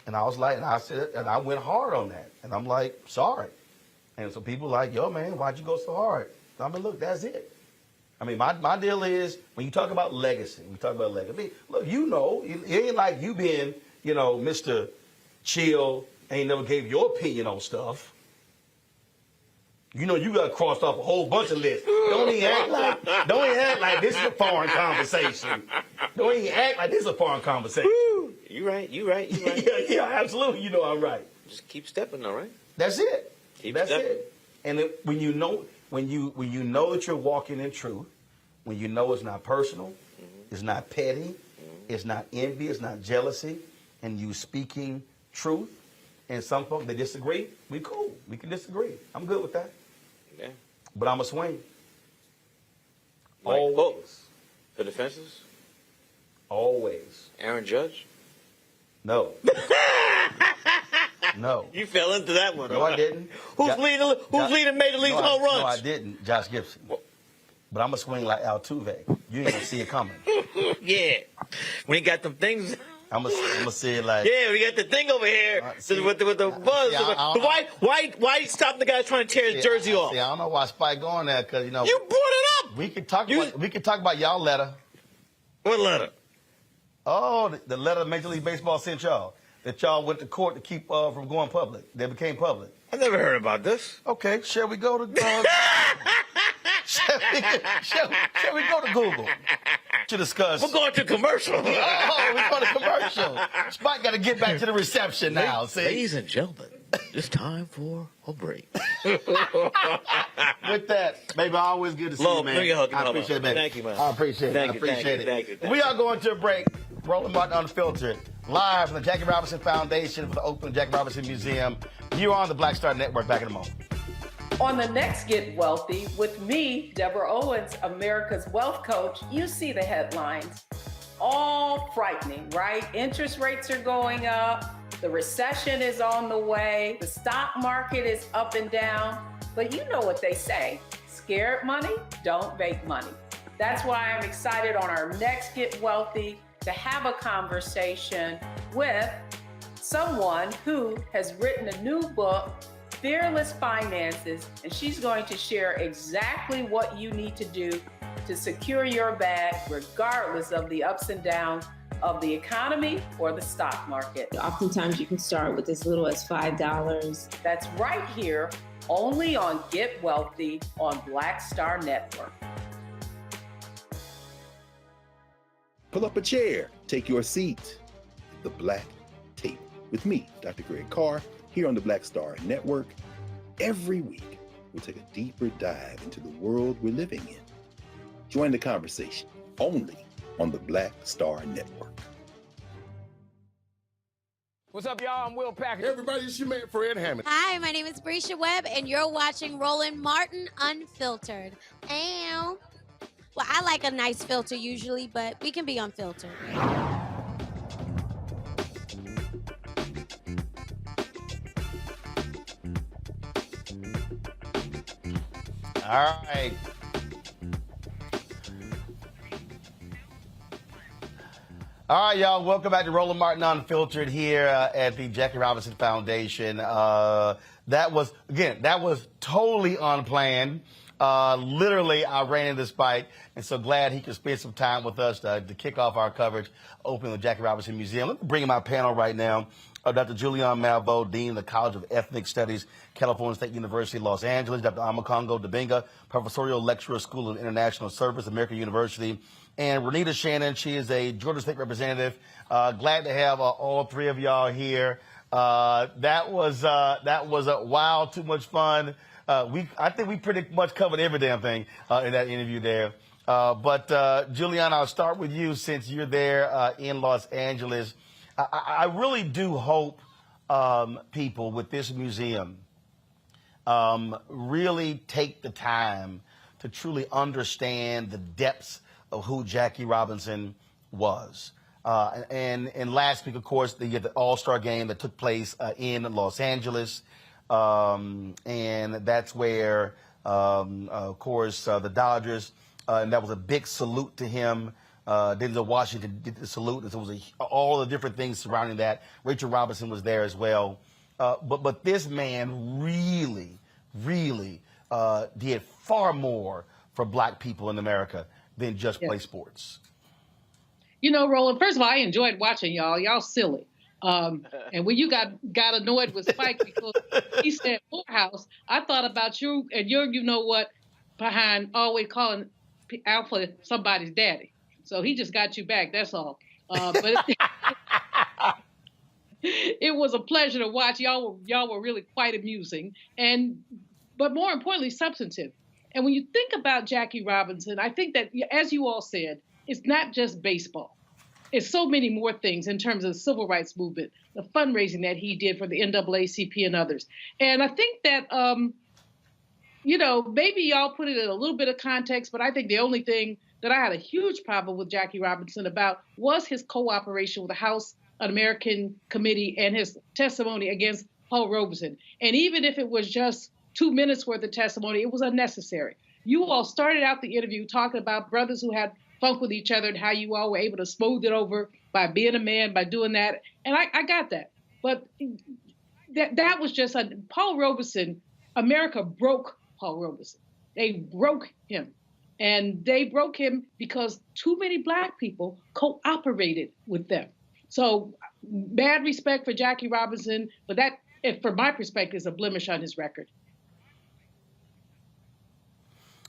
And I was like, and I said, and I went hard on that. And I'm like, sorry. And so people like, yo, man, why'd you go so hard? I mean, look, that's it. I mean, my deal is, when you talk about legacy, look, you know, it ain't like you being, you know, Mr. Chill, ain't never gave your opinion on stuff. You know, you got crossed off a whole bunch of lists. Don't even act like this is a foreign conversation. Don't even act like this is a foreign conversation. You right. yeah, absolutely. You know I'm right. Just keep stepping, all right? That's it. That's it. And when you know that you're walking in truth, when you know it's not personal, it's not petty, it's not envy, it's not jealousy, and you speaking truth, and some folks, they disagree, we cool. We can disagree. I'm good with that. Yeah. But I'm a swing. Like, always. For the fences? Always. Aaron Judge? No. No. You fell into that one. No, I didn't. Who's leading Major League home runs? No, I didn't. Josh Gibson. But I'm going to swing like Altuve. You ain't going to see it coming. Yeah. When he got them things... I'm gonna see it like... Yeah, we got the thing over here with the buzz. Why stop the guy trying to tear his jersey off? I don't know why Spike going there, because, you know... You brought it up! We could talk about y'all letter. What letter? Oh, the letter Major League Baseball sent y'all. That y'all went to court to keep from going public. They became public. I never heard about this. Okay, shall we go to... shall we go to Google to discuss? We're going to commercial. We're going to commercial. Spike got to get back to the reception now. See? Ladies and gentlemen, it's time for a break. With that, baby, always good to see you, man. I appreciate it, baby. Thank you, man. I appreciate it. Thank you. We are going to a break. Roland Martin Unfiltered. live from the Jackie Robinson Foundation for the opening Jackie Robinson Museum. You're on the Black Star Network. Back in a moment. On the next Get Wealthy with me, Deborah Owens, America's Wealth Coach, you see the headlines. All frightening, right? Interest rates are going up. The recession is on the way. The stock market is up and down. But you know what they say. Scared money don't make money. That's why I'm excited on our next Get Wealthy to have a conversation with someone who has written a new book, Fearless Finances, and she's going to share exactly what you need to do to secure your bag regardless of the ups and downs of the economy or the stock market. Oftentimes you can start with as little as $5. That's right here, only on Get Wealthy on Black Star Network. Pull up a chair, take your seat. The Black Tape with me, Dr. Greg Carr, here on the Black Star Network. Every week, we'll take a deeper dive into the world we're living in. Join the conversation only on the Black Star Network. What's up, y'all? I'm Will Packer. Everybody, it's your man, Fred Hammond. Hi, my name is Brescia Webb, and you're watching Roland Martin Unfiltered. Ow. Well, I like a nice filter usually, but we can be unfiltered. All right. All right, y'all. Welcome back to Roland Martin Unfiltered here at the Jackie Robinson Foundation. That was totally unplanned. Literally, I ran into Spike, and so glad he could spend some time with us to kick off our coverage, opening the Jackie Robinson Museum. Let me bring in my panel right now. Dr. Julian Malveaux, Dean of the College of Ethnic Studies, California State University, Los Angeles. Dr. Amakongo Dibinga, Professorial Lecturer, School of International Service, American University. And Renita Shannon, she is a Georgia State Representative. Glad to have all three of y'all here. That was a wow, too much fun. I think we pretty much covered every damn thing in that interview there. But Julian, I'll start with you since you're there in Los Angeles. I really do hope people with this museum really take the time to truly understand the depths of who Jackie Robinson was. And last week, of course, the All-Star game that took place in Los Angeles. And that's where, of course, the Dodgers, and that was a big salute to him. Denzel Washington did the salute, and so it was all the different things surrounding that. Rachel Robinson was there as well. But this man really did far more for black people in America than just play sports. You know, Roland, first of all, I enjoyed watching y'all. Y'all silly. And when you got annoyed with Spike because he said Morehouse, I thought about you and your, you know what, behind always calling Alpha somebody's daddy. So he just got you back. That's all. But it was a pleasure to watch. Y'all were really quite amusing, but more importantly, substantive. And when you think about Jackie Robinson, I think that, as you all said, it's not just baseball. It's so many more things in terms of the civil rights movement, the fundraising that he did for the NAACP and others. And I think that, maybe y'all put it in a little bit of context, but I think the only thing that I had a huge problem with Jackie Robinson about was his cooperation with the House Un-American Committee and his testimony against Paul Robeson. And even if it was just 2 minutes worth of testimony, it was unnecessary. You all started out the interview talking about brothers who had funk with each other and how you all were able to smooth it over by being a man, by doing that. And I got that. But that was just Paul Robeson. America broke Paul Robeson. They broke him. And they broke him because too many black people cooperated with them. So bad respect for Jackie Robinson, but that, from my perspective, is a blemish on his record.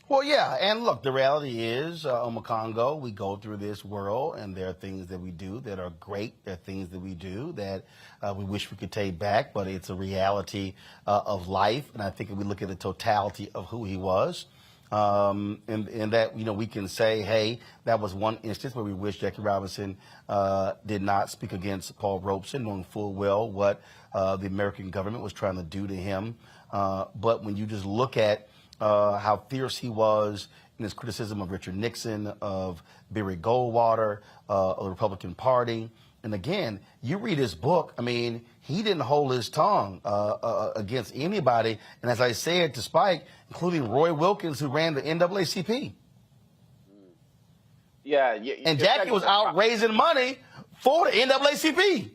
Well, yeah, and look, the reality is, Omakongo, we go through this world, and there are things that we do that are great. There are things that we do that we wish we could take back, but it's a reality of life. And I think if we look at the totality of who he was, and that, we can say, hey, that was one instance where we wish Jackie Robinson did not speak against Paul Robeson, knowing full well what the American government was trying to do to him. But when you just look at how fierce he was in his criticism of Richard Nixon, of Barry Goldwater, of the Republican Party, and again, you read his book, he didn't hold his tongue against anybody. And as I said to Spike, including Roy Wilkins, who ran the NAACP. Yeah. And Jackie was out raising money for the NAACP.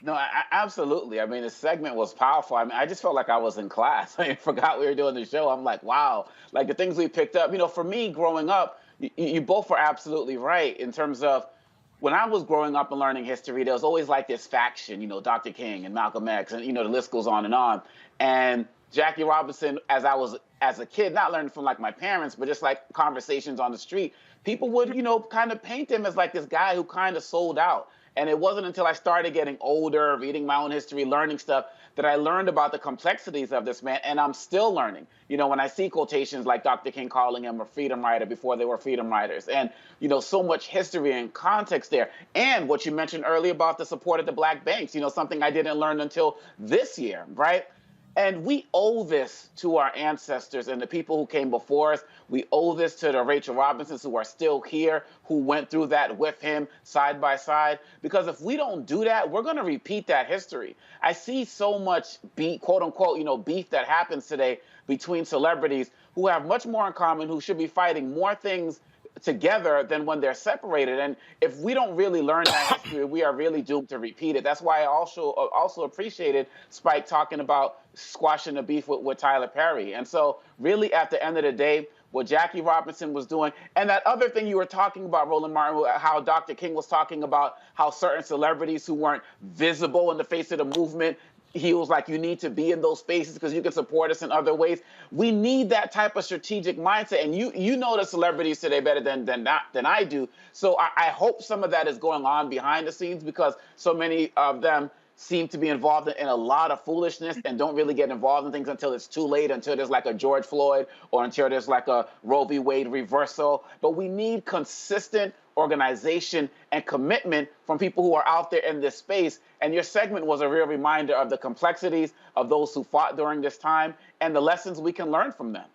No, absolutely. The segment was powerful. I just felt like I was in class. I forgot we were doing the show. I'm like, wow. Like the things we picked up. For me, growing up, you both were absolutely right in terms of when I was growing up and learning history, there was always like this faction, Dr. King and Malcolm X, and, the list goes on. And Jackie Robinson, as a kid, not learning from like my parents, but just like conversations on the street, people would, kind of paint him as like this guy who kind of sold out. And it wasn't until I started getting older, reading my own history, learning stuff, that I learned about the complexities of this man, and I'm still learning. When I see quotations like Dr. King calling him a freedom rider before they were freedom riders, and, so much history and context there. And what you mentioned earlier about the support of the black banks, something I didn't learn until this year, right? And we owe this to our ancestors and the people who came before us. We owe this to the Rachel Robinsons who are still here, who went through that with him side by side. Because if we don't do that, we're going to repeat that history. I see so much quote unquote, beef that happens today between celebrities who have much more in common, who should be fighting more things together than when they're separated. And if we don't really learn that history, we are really doomed to repeat it. That's why I also appreciated Spike talking about squashing the beef with Tyler Perry. And so really at the end of the day, what Jackie Robinson was doing, and that other thing you were talking about, Roland Martin, how Dr. King was talking about how certain celebrities who weren't visible in the face of the movement, he was like, you need to be in those spaces because you can support us in other ways. We need that type of strategic mindset. And you know the celebrities today better than I do. So I hope some of that is going on behind the scenes because so many of them seem to be involved in a lot of foolishness and don't really get involved in things until it's too late, until there's like a George Floyd or until there's like a Roe v. Wade reversal. But we need consistent organization and commitment from people who are out there in this space. And your segment was a real reminder of the complexities of those who fought during this time and the lessons we can learn from them.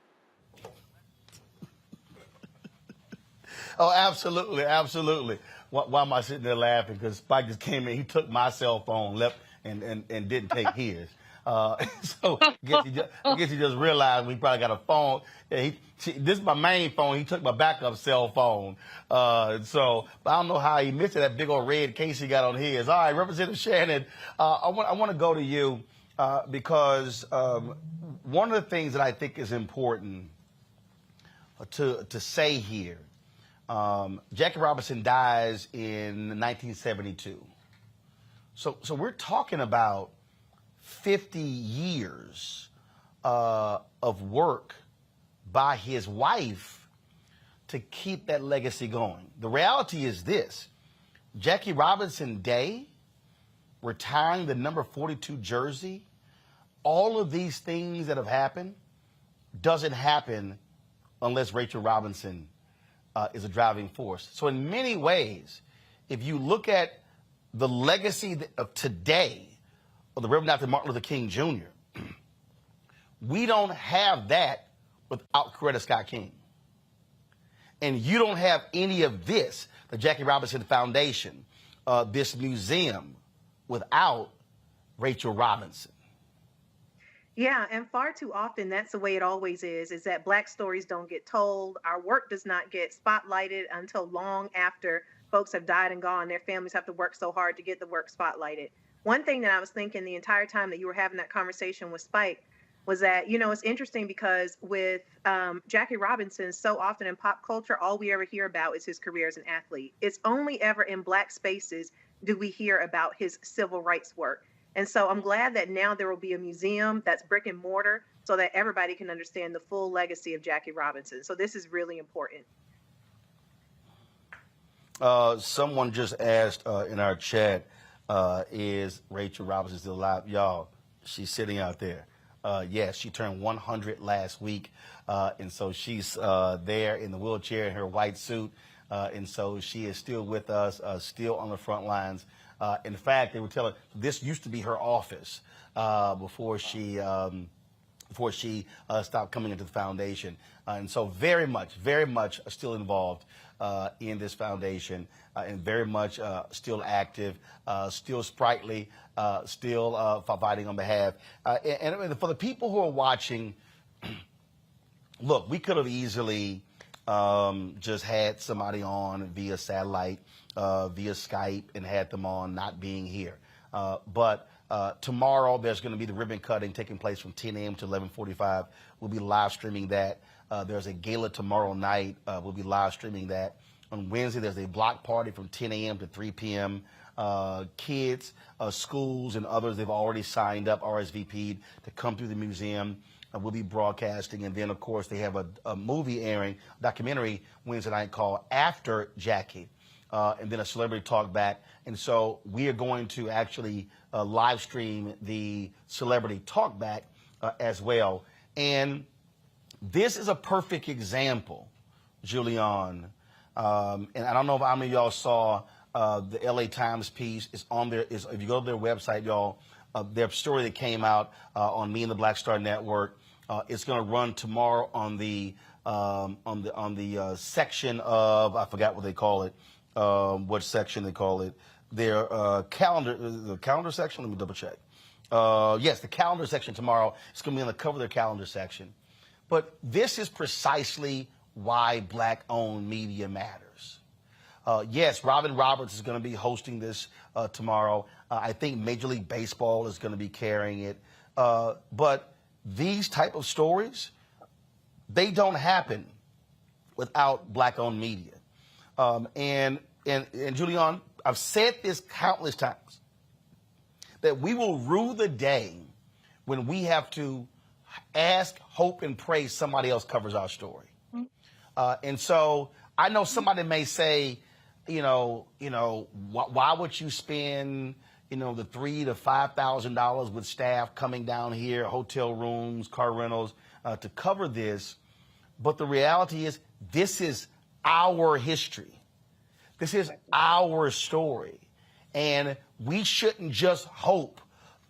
Oh, absolutely, absolutely. Why am I sitting there laughing? Because Spike just came in, he took my cell phone, left, and didn't take his. So I guess he just realized we probably got a phone. Yeah, this is my main phone. He took my backup cell phone. So I don't know how he missed it, that big old red case he got on his. All right, Representative Shannon, I want to go to you because one of the things that I think is important to say here, Jackie Robinson dies in 1972. So we're talking about 50 years of work by his wife to keep that legacy going. The reality is this: Jackie Robinson Day, retiring the number 42 jersey, all of these things that have happened doesn't happen unless Rachel Robinson is a driving force. So in many ways, if you look at the legacy of today of the Reverend Dr. Martin Luther King Jr., we don't have that without Coretta Scott King. And you don't have any of this, the Jackie Robinson Foundation, this museum, without Rachel Robinson. Yeah, and far too often that's the way it always is that Black stories don't get told. Our work does not get spotlighted until long after folks have died and gone. Their families have to work so hard to get the work spotlighted. One thing that I was thinking the entire time that you were having that conversation with Spike was that, it's interesting because with Jackie Robinson, so often in pop culture, all we ever hear about is his career as an athlete. It's only ever in Black spaces do we hear about his civil rights work. And so I'm glad that now there will be a museum that's brick and mortar so that everybody can understand the full legacy of Jackie Robinson. So this is really important. Someone just asked in our chat, is Rachel Robinson still alive? Y'all, she's sitting out there. Yes, she turned 100 last week, and so she's there in the wheelchair in her white suit, and so she is still with us, still on the front lines. In fact, they were telling this used to be her office before she stopped coming into the foundation, and so very much still involved in this foundation, and very much still active, still sprightly, still fighting on behalf. And for the people who are watching, look, we could have easily just had somebody on via satellite, via Skype, and had them on not being here. But tomorrow there's going to be the ribbon cutting taking place from 10 a.m. to 11:45. We'll be live streaming that. There's a gala tomorrow night. We'll be live streaming that. On Wednesday, there's a block party from 10 a.m. to 3 p.m. Kids, schools, and others, they've already signed up, RSVP'd, to come through the museum. We'll be broadcasting. And then, of course, they have a movie airing, documentary Wednesday night called After Jackie, and then a celebrity talk back. And so we are going to actually live stream the celebrity talk back as well. And this is a perfect example, Julian. And I don't know how many of y'all saw the LA Times piece. Is on there. If you go to their website, y'all, their story that came out on Me and the Black Star Network. It's going to run tomorrow on the section of, I forgot what they call it. What section they call it? Their calendar, the calendar section. Let me double check. Yes, the calendar section tomorrow. It's going to be on the cover of their calendar section. But this is precisely why black-owned media matters. Yes, Robin Roberts is going to be hosting this tomorrow. I think Major League Baseball is going to be carrying it. But these type of stories, they don't happen without black-owned media. And Julian, I've said this countless times, that we will rue the day when we have to ask, hope, and pray somebody else covers our story. And so I know somebody may say, why would you spend, the $3,000 to $5,000 with staff coming down here, hotel rooms, car rentals, to cover this? But the reality is, this is our history. This is our story. And we shouldn't just hope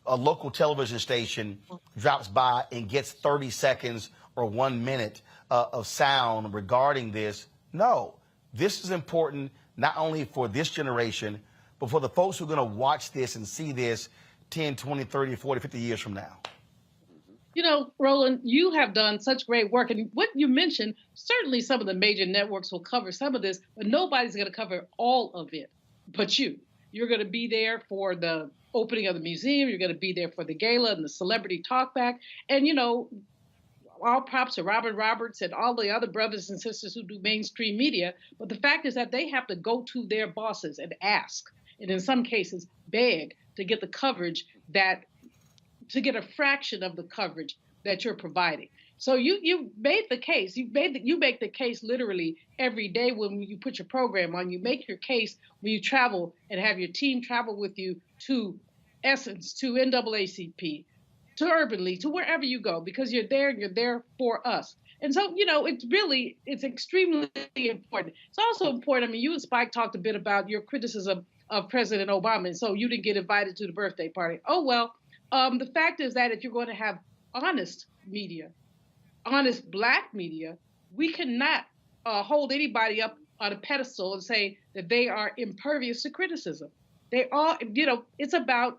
a local television station drops by and gets 30 seconds or 1 minute of sound regarding this. No, this is important not only for this generation, but for the folks who are going to watch this and see this 10, 20, 30, 40, 50 years from now. Roland, you have done such great work. And what you mentioned, certainly some of the major networks will cover some of this, but nobody's going to cover all of it but you. You're going to be there for the opening of the museum. You're going to be there for the gala and the celebrity talkback. And, all props to Robin Roberts and all the other brothers and sisters who do mainstream media. But the fact is that they have to go to their bosses and ask, and in some cases beg, to get the coverage to get a fraction of the coverage that you're providing. So you made the case. You make the case literally every day when you put your program on. You make your case when you travel and have your team travel with you to Essence, to NAACP, to Urban League, to wherever you go, because you're there for us. And so, it's extremely important. It's also important. You and Spike talked a bit about your criticism of President Obama, and so you didn't get invited to the birthday party. Oh, well, the fact is that if you're going to have honest media, honest black media, we cannot hold anybody up on a pedestal and say that they are impervious to criticism. They are, it's about,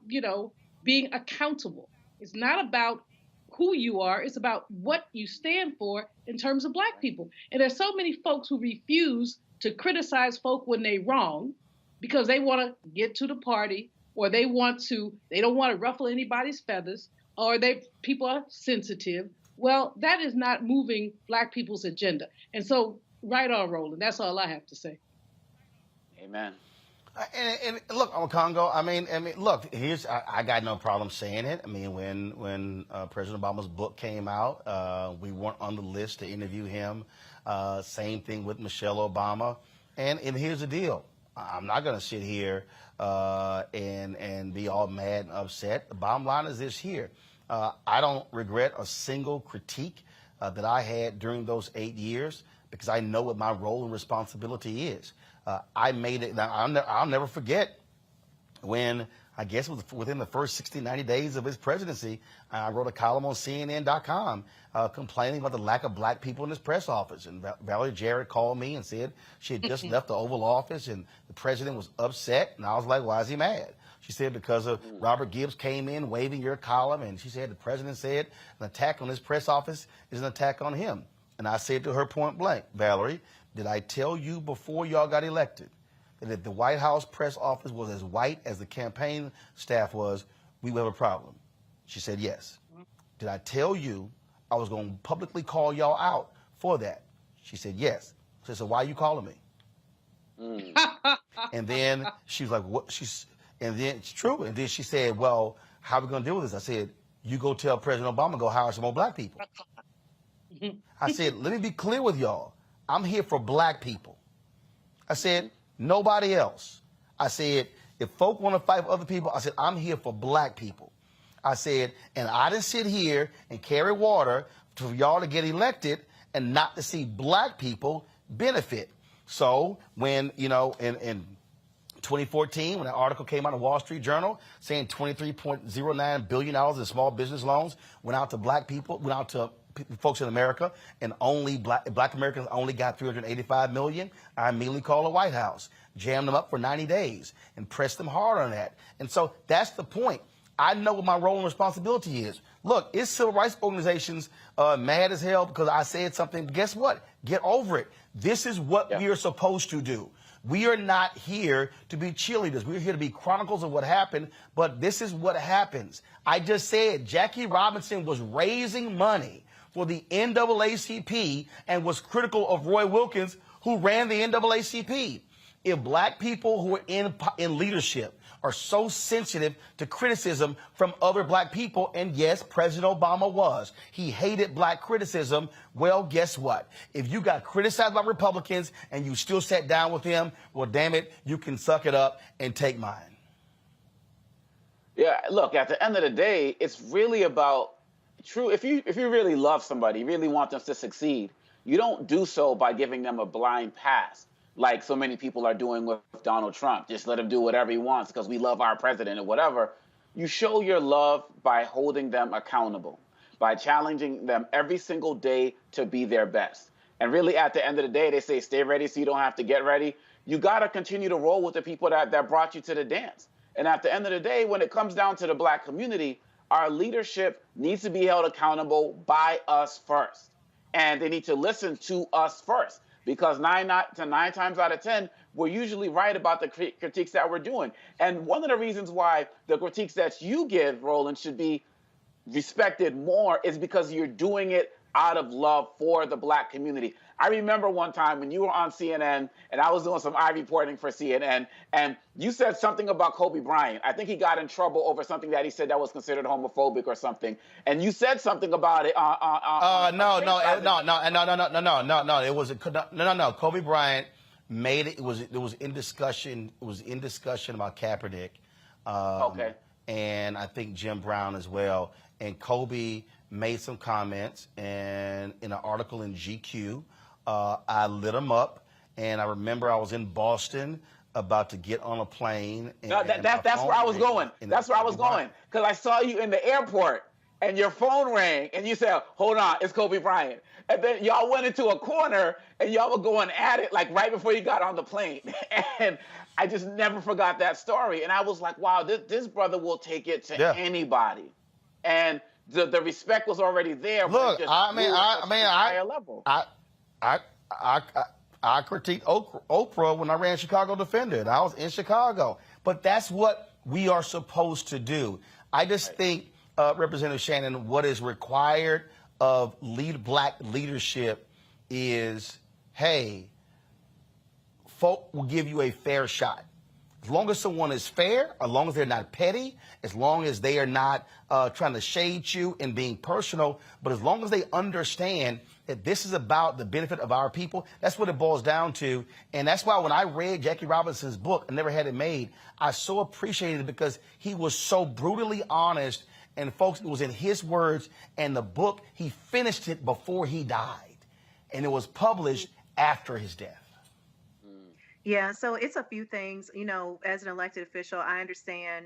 being accountable. It's not about who you are. It's about what you stand for in terms of black people. And there's so many folks who refuse to criticize folk when they're wrong because they want to get to the party, or they don't want to ruffle anybody's feathers, or people are sensitive. Well, that is not moving black people's agenda. And so, right on, Roland. That's all I have to say. Amen. And look, Congo, look, I got no problem saying it. When President Obama's book came out, we weren't on the list to interview him. Same thing with Michelle Obama. And here's the deal. I'm not going to sit here and be all mad and upset. The bottom line is this here. I don't regret a single critique that I had during those 8 years because I know what my role and responsibility is. I made it. Now, I'll never forget when, I guess it was within the first 60, 90 days of his presidency, I wrote a column on CNN.com complaining about the lack of black people in his press office. And Valerie Jarrett called me and said she had just left the Oval Office and the president was upset. And I was like, why is he mad? She said, because of Robert Gibbs came in waving your column. And she said, the president said an attack on his press office is an attack on him. And I said to her point blank, Valerie, did I tell you before y'all got elected that if the White House press office was as white as the campaign staff was, we would have a problem? She said, yes. Did I tell you I was going to publicly call y'all out for that? She said, yes. I said, so why are you calling me? And then she was like, what? And then it's true. And then she said, well, how are we going to deal with this? I said, you go tell President Obama, go hire some more black people. I said, let me be clear with y'all. I'm here for black people. I said, nobody else. I said, if folk want to fight for other people, I said, I'm here for black people. I said, and I didn't sit here and carry water for y'all to get elected and not to see black people benefit. So when, you know, in 2014, when an article came out of Wall Street Journal saying $23.09 billion in small business loans went out to black people, went out to folks in America, and only black Americans only got $385 million, I immediately called the White House, jammed them up for 90 days, and pressed them hard on that. And so that's the point. I know what my role and responsibility is. Look, it's civil rights organizations mad as hell because I said something. Guess what? Get over it. This is what we are supposed to do. We are not here to be cheerleaders. We're here to be chronicles of what happened, but this is what happens. I just said Jackie Robinson was raising money for the NAACP and was critical of Roy Wilkins, who ran the NAACP. If black people who are in leadership are so sensitive to criticism from other black people, and yes, President Obama was. He hated black criticism. Well, guess what? If you got criticized by Republicans and you still sat down with him, well, damn it, you can suck it up and take mine. Yeah, look, at the end of the day, it's really about if you really love somebody, you really want them to succeed, you don't do so by giving them a blind pass, like so many people are doing with Donald Trump. Just let him do whatever he wants because we love our president or whatever. You show your love by holding them accountable, by challenging them every single day to be their best. And really, at the end of the day, they say, stay ready so you don't have to get ready. You got to continue to roll with the people that brought you to the dance. And at the end of the day, when it comes down to the black community, our leadership needs to be held accountable by us first. And they need to listen to us first. Because 9 times out of 10, we're usually right about the critiques that we're doing. And one of the reasons why the critiques that you give, Roland, should be respected more is because you're doing it out of love for the black community. I remember one time when you were on CNN and I was doing some eye reporting for CNN, and you said something about Kobe Bryant. I think he got in trouble over something that he said that was considered homophobic or something. And you said something about it. No. It was no. Kobe Bryant made it. It was in discussion. It was in discussion about Kaepernick. Okay. And I think Jim Brown as well. And Kobe made some comments, and in an article in GQ, I lit him up. And I remember I was in Boston about to get on a plane. And, no, that's where I was going. That's where I was going. Because I saw you in the airport, and your phone rang, and you said, hold on, it's Kobe Bryant. And then y'all went into a corner, and y'all were going at it, like right before you got on the plane. And I just never forgot that story. And I was like, wow, this brother will take it to anybody. And the respect was already there. Look, higher level. I critiqued Oprah when I ran Chicago Defender, and I was in Chicago. But that's what we are supposed to do. I just think, Representative Shannon, what is required of black leadership is, hey, folk will give you a fair shot. As long as someone is fair, as long as they're not petty, as long as they are not trying to shade you and being personal, but as long as they understand that this is about the benefit of our people, that's what it boils down to. And that's why when I read Jackie Robinson's book, I Never Had It Made, I so appreciated it because he was so brutally honest And folks, it was in his words, and the book, he finished it before he died. And it was published after his death. Yeah, so it's a few things. As an elected official, I understand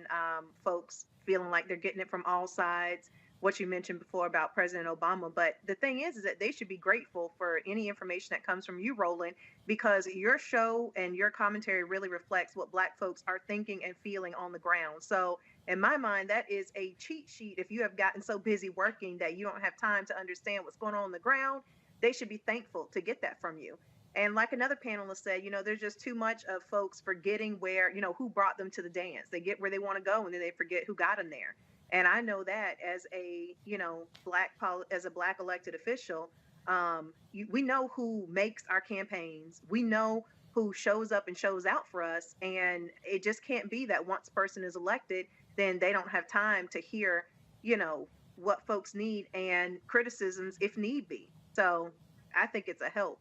folks feeling like they're getting it from all sides, what you mentioned before about President Obama. But the thing is that they should be grateful for any information that comes from you, Roland, because your show and your commentary really reflects what Black folks are thinking and feeling on the ground. So in my mind, that is a cheat sheet. If you have gotten so busy working that you don't have time to understand what's going on the ground, they should be thankful to get that from you. And like another panelist said, there's just too much of folks forgetting where, who brought them to the dance. They get where they want to go and then they forget who got them there. And I know that as a, as a Black elected official, we know who makes our campaigns. We know who shows up and shows out for us. And it just can't be that once a person is elected, then they don't have time to hear, what folks need and criticisms if need be. So I think it's a help.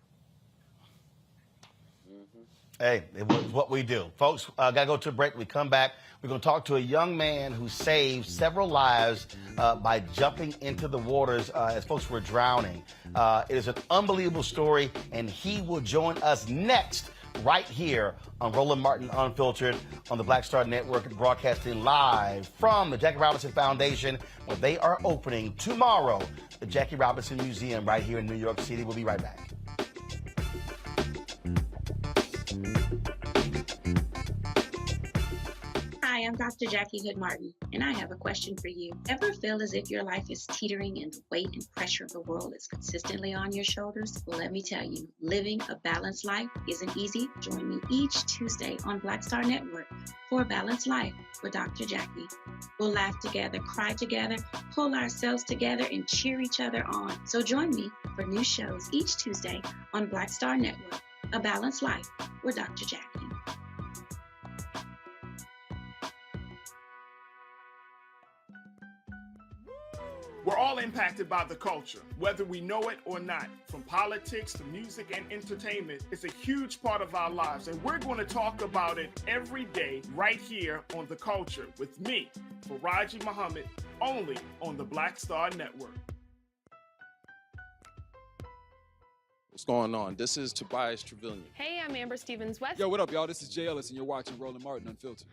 Hey, it was what we do. Folks, got to go to a break. When we come back, we're going to talk to a young man who saved several lives by jumping into the waters as folks were drowning. It is an unbelievable story, and he will join us next right here on Roland Martin Unfiltered on the Black Star Network, broadcasting live from the Jackie Robinson Foundation, where they are opening tomorrow the Jackie Robinson Museum right here in New York City. We'll be right back. Hi, I'm Dr. Jackie Hood Martin, and I have a question for you. Ever feel as if your life is teetering and the weight and pressure of the world is consistently on your shoulders? Well, let me tell you, living a balanced life isn't easy. Join me each Tuesday on Black Star Network for A Balanced Life with Dr. Jackie. We'll laugh together, cry together, pull ourselves together, and cheer each other on. So join me for new shows each Tuesday on Black Star Network, A Balanced Life with Dr. Jackie. We're all impacted by the culture, whether we know it or not. From politics to music and entertainment, it's a huge part of our lives, and we're going to talk about it every day right here on The Culture with me, Faraji Muhammad, only on the Black Star Network. What's going on? This is Tobias Trevelyan. Hey, I'm Amber Stevens-West. Yo, what up, y'all? This is Jay Ellis, and you're watching Roland Martin Unfiltered.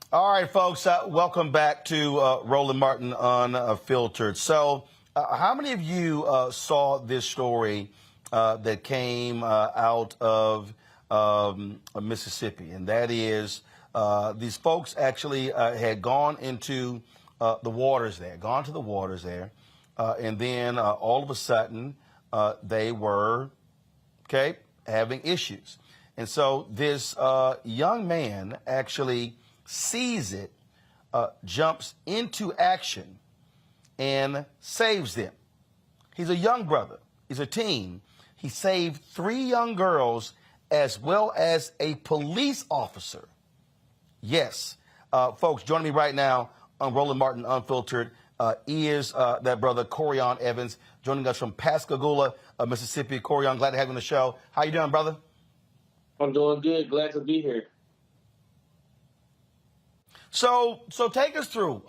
All right, folks, welcome back to Roland Martin Unfiltered. So how many of you saw this story that came out of Mississippi? And that is these folks actually had gone into the waters there, and then all of a sudden they were, having issues. And so this young man actually sees it, jumps into action, and saves them. He's a young brother. He's a teen. He saved 3 young girls as well as a police officer. Yes, folks, joining me right now on Roland Martin Unfiltered is that brother Corian Evans, joining us from Pascagoula, Mississippi. Corian, glad to have you on the show. How you doing, brother? I'm doing good. Glad to be here. So take us through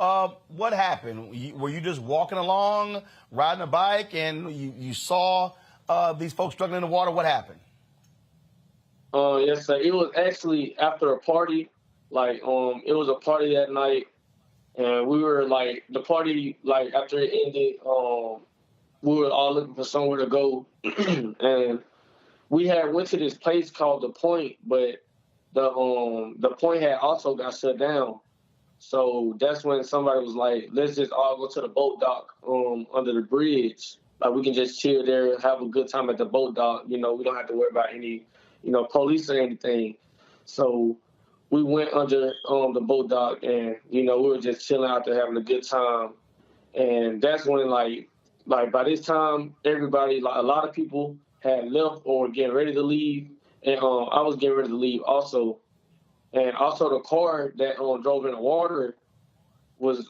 what happened. Were you just walking along, riding a bike, and you saw these folks struggling in the water? What happened? Yes, sir. It was actually after a party. It was a party that night, and we were the party. After it ended, we were all looking for somewhere to go, and we had went to this place called The Point, but the Point had also got shut down. So that's when somebody was like, let's just all go to the boat dock under the bridge. We can just chill there, have a good time at the boat dock. We don't have to worry about any, police or anything. So we went under the boat dock and, we were just chilling out there having a good time. And that's when, by this time, everybody, a lot of people had left or were getting ready to leave. And I was getting ready to leave also. And also the car that drove in the water was,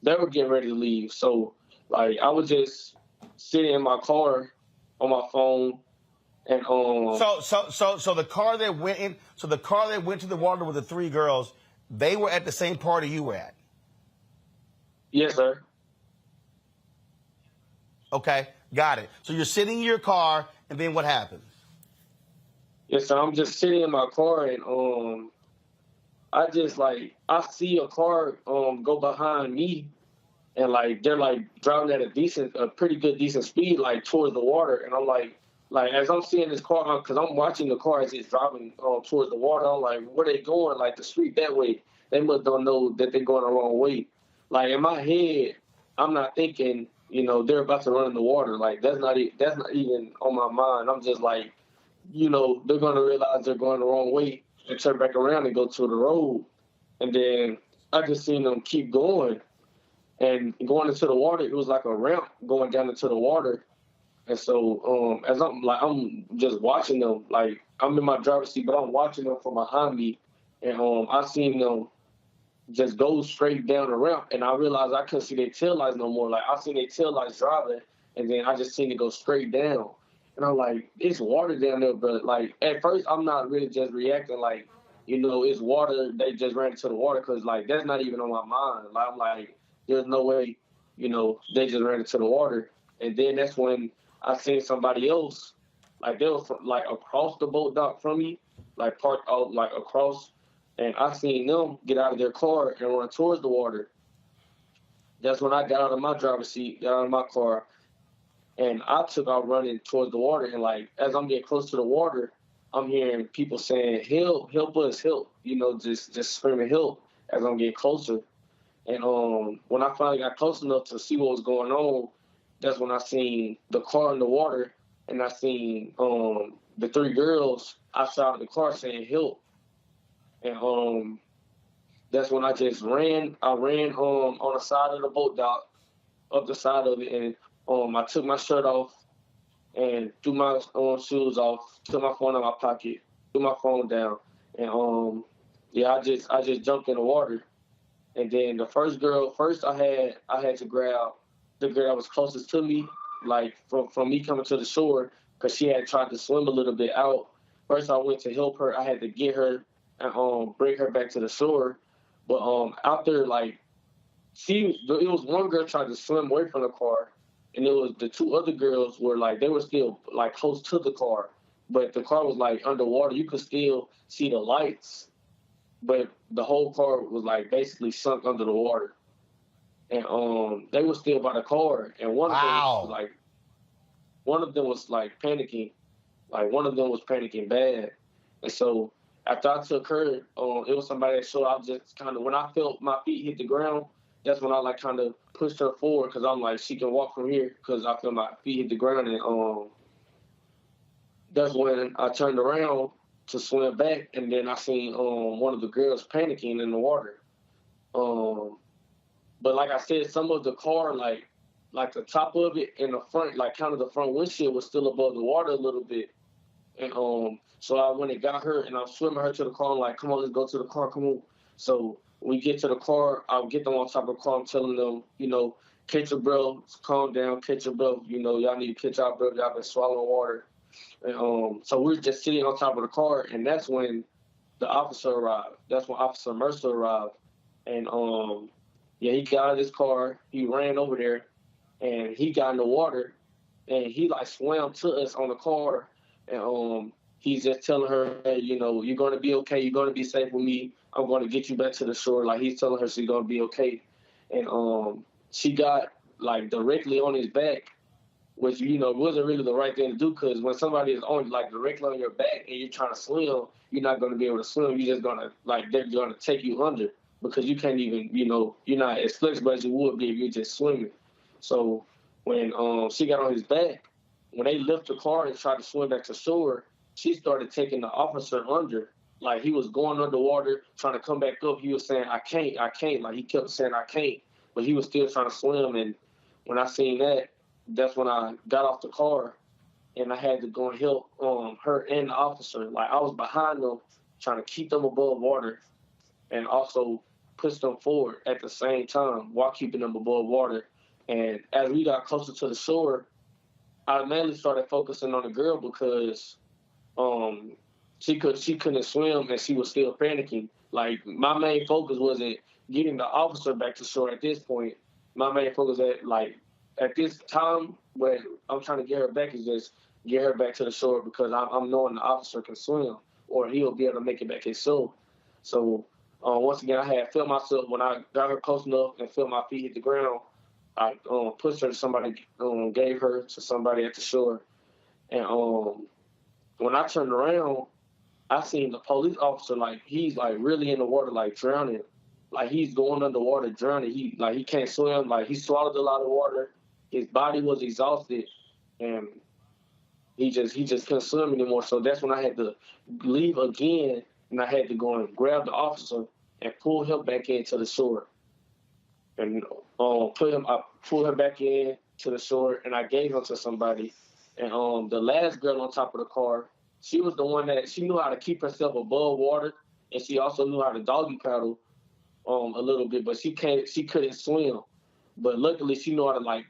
they were getting ready to leave. So, I was just sitting in my car on my phone. And So the car that went in, so the car that went to the water with the 3 girls, they were at the same party you were at. Yes, sir. Okay, got it. So you're sitting in your car, and then what happens? Yes, sir. I'm just sitting in my car, and I just like I see a car go behind me, and like they're like driving at a pretty good decent speed, like towards the water, and I'm like as I'm seeing this car, because I'm watching the car as it's driving towards the water, I'm like, where they going? Like the street that way. They must don't know that they're going the wrong way. Like in my head, I'm not thinking, they're about to run in the water. Like that's not even on my mind. I'm just like, they're gonna realize they're going the wrong way and turn back around and go to the road. And then I just seen them keep going and going into the water. It was like a ramp going down into the water. And so as I'm just watching them, like I'm in my driver's seat, but I'm watching them from behind me, and I seen them just go straight down the ramp, and I realized I couldn't see their tail lights no more. Like I seen their tail lights driving, and then I just seen it go straight down. And I'm like, it's water down there, but like at first I'm not really just reacting like, it's water. They just ran into the water, because like that's not even on my mind. Like, I'm like, there's no way, they just ran into the water. And then that's when I seen somebody else, like they were like across the boat dock from me, like parked out like across, and I seen them get out of their car and run towards the water. That's when I got out of my driver's seat, got out of my car, and I took out running towards the water. And like as I'm getting close to the water, I'm hearing people saying, help us, help, just screaming help as I'm getting closer. And when I finally got close enough to see what was going on, that's when I seen the car in the water, and I seen the 3 girls outside of the car saying help. And that's when I just ran. I ran on the side of the boat dock, up the side of it, and I took my shirt off and threw my shoes off, took my phone out of my pocket, threw my phone down, and I just jumped in the water. And then the first I had to grab the girl that was closest to me, like from me coming to the shore, because she had tried to swim a little bit out. First I went to help her. I had to get her and bring her back to the shore. But out there, like, it was one girl tried to swim away from the car, and it was the 2 other girls were like, they were still like close to the car, but the car was like underwater. You could still see the lights, but the whole car was like basically sunk under the water. And they were still by the car, and one of them was like panicking, like one of them was panicking bad. And so after I took her, it was somebody that showed. I just kind of, when I felt my feet hit the ground, that's when I like kind of pushed her forward, because I'm like, she can walk from here, because I feel my feet hit the ground. And that's when I turned around to swim back, and then I seen one of the girls panicking in the water. But like I said, some of the car, like the top of it and the front, like kind of the front windshield was still above the water a little bit. And so I went and got her, and I'm swimming her to the car. I'm like, come on, let's go to the car, come on. So we get to the car, I'll get them on top of the car. I'm telling them, catch your breath, calm down, catch your breath. Y'all need to catch our breath. Y'all been swallowing water. And so we're just sitting on top of the car, and that's when the officer arrived. That's when Officer Mercer arrived. And he got out of his car, he ran over there, and he got in the water, and he like swam to us on the car, and he's just telling her, hey, you're gonna be okay, you're gonna be safe with me, I'm gonna get you back to the shore. Like he's telling her she's gonna be okay. And she got like directly on his back, which wasn't really the right thing to do, because when somebody is on like directly on your back and you're trying to swim, you're not gonna be able to swim. You're just gonna they're gonna take you under, because you can't even, you're not as flexible as you would be if you're just swimming. So when she got on his back, when they left the car and tried to swim back to shore, she started taking the officer under. Like he was going underwater, trying to come back up. He was saying, I can't. Like he kept saying, I can't. But he was still trying to swim. And when I seen that, that's when I got off the car, and I had to go and help her and the officer. Like I was behind them, trying to keep them above water, and also push them forward at the same time while keeping them above water. And as we got closer to the shore, I mainly started focusing on the girl because she couldn't swim and she was still panicking. Like, my main focus wasn't getting the officer back to shore at this point. My main focus at this time where I'm trying to get her back is just get her back to the shore because I'm knowing the officer can swim or he'll be able to make it back himself. So once again, I had felt myself when I got her close enough and felt my feet hit the ground. I pushed her to somebody, gave her to somebody at the shore. And when I turned around, I seen the police officer, like, he's, like, really in the water, like, drowning. Like, he's going underwater drowning. He can't swim. Like, he swallowed a lot of water. His body was exhausted. And he just couldn't swim anymore. So that's when I had to leave again, and I had to go and grab the officer and pull him back into the shore. And I pulled him back in to the shore, and I gave him to somebody. And the last girl on top of the car, she was the one that she knew how to keep herself above water, and she also knew how to doggy paddle a little bit, but she couldn't swim. But luckily, she knew how to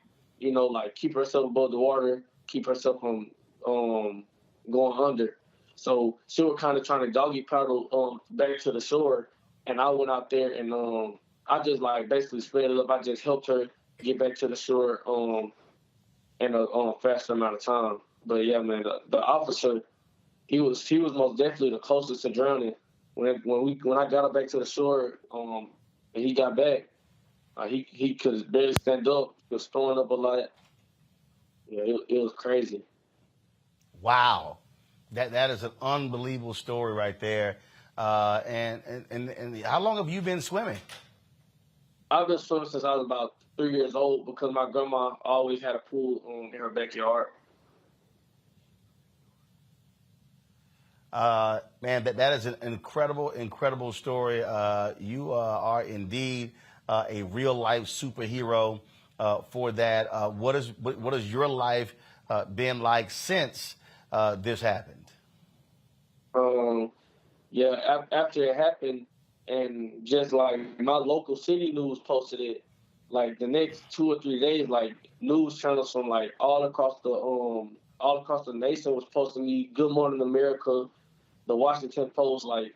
keep herself above the water, keep herself from going under. So she was kind of trying to doggy paddle back to the shore, and I went out there and I just basically spread it up. I just helped her get back to the shore in a faster amount of time. But yeah, man, the officer, he was most definitely the closest to drowning. When I got her back to the shore, and he got back, he could barely stand up. He was throwing up a lot. Yeah, it was crazy. Wow, that is an unbelievable story right there. And how long have you been swimming? I've been swimming since I was about 3 years old because my grandma always had a pool in her backyard. Man, that is an incredible story. You are indeed a real life superhero for that. What has your life been like since this happened? Yeah, after it happened, and just like my local city news posted it, like the next 2 or 3 days, like news channels from like all across the nation was posting me. Good Morning America, the Washington Post. Like,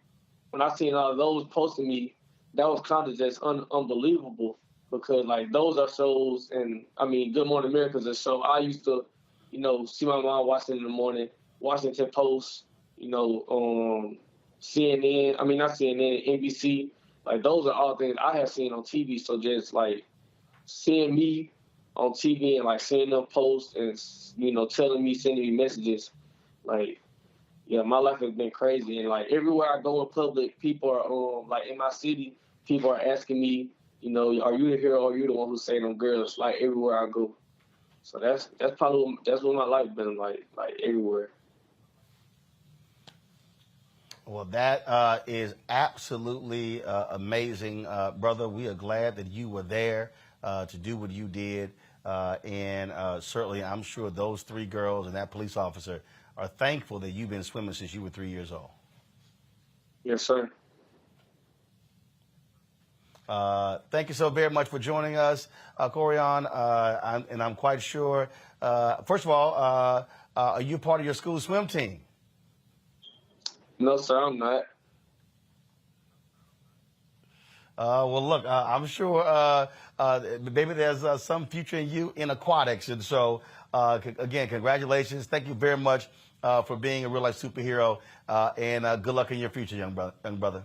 when I seen all of those posting me, that was kind of just unbelievable because like those are shows, and I mean, Good Morning America is a show I used to, see my mom watching in the morning. Washington Post, CNN. I mean, not CNN, NBC. Like, those are all things I have seen on TV. So just like seeing me on TV and like seeing them post and telling me, sending me messages, like, yeah, my life has been crazy. And like everywhere I go in public, people are like in my city, people are asking me, are you the hero? Are you the one who saved them girls? Like everywhere I go. So that's what my life been like everywhere. Well, that is absolutely amazing, brother. We are glad that you were there to do what you did. And certainly, I'm sure those 3 girls and that police officer are thankful that you've been swimming since you were 3 years old. Yes, sir. Thank you so very much for joining us, Corian. I'm quite sure, first of all, are you part of your school swim team? No, sir, I'm not. Well, look, I'm sure maybe there's some future in you in aquatics. And so, again, congratulations. Thank you very much for being a real-life superhero. And good luck in your future, young brother.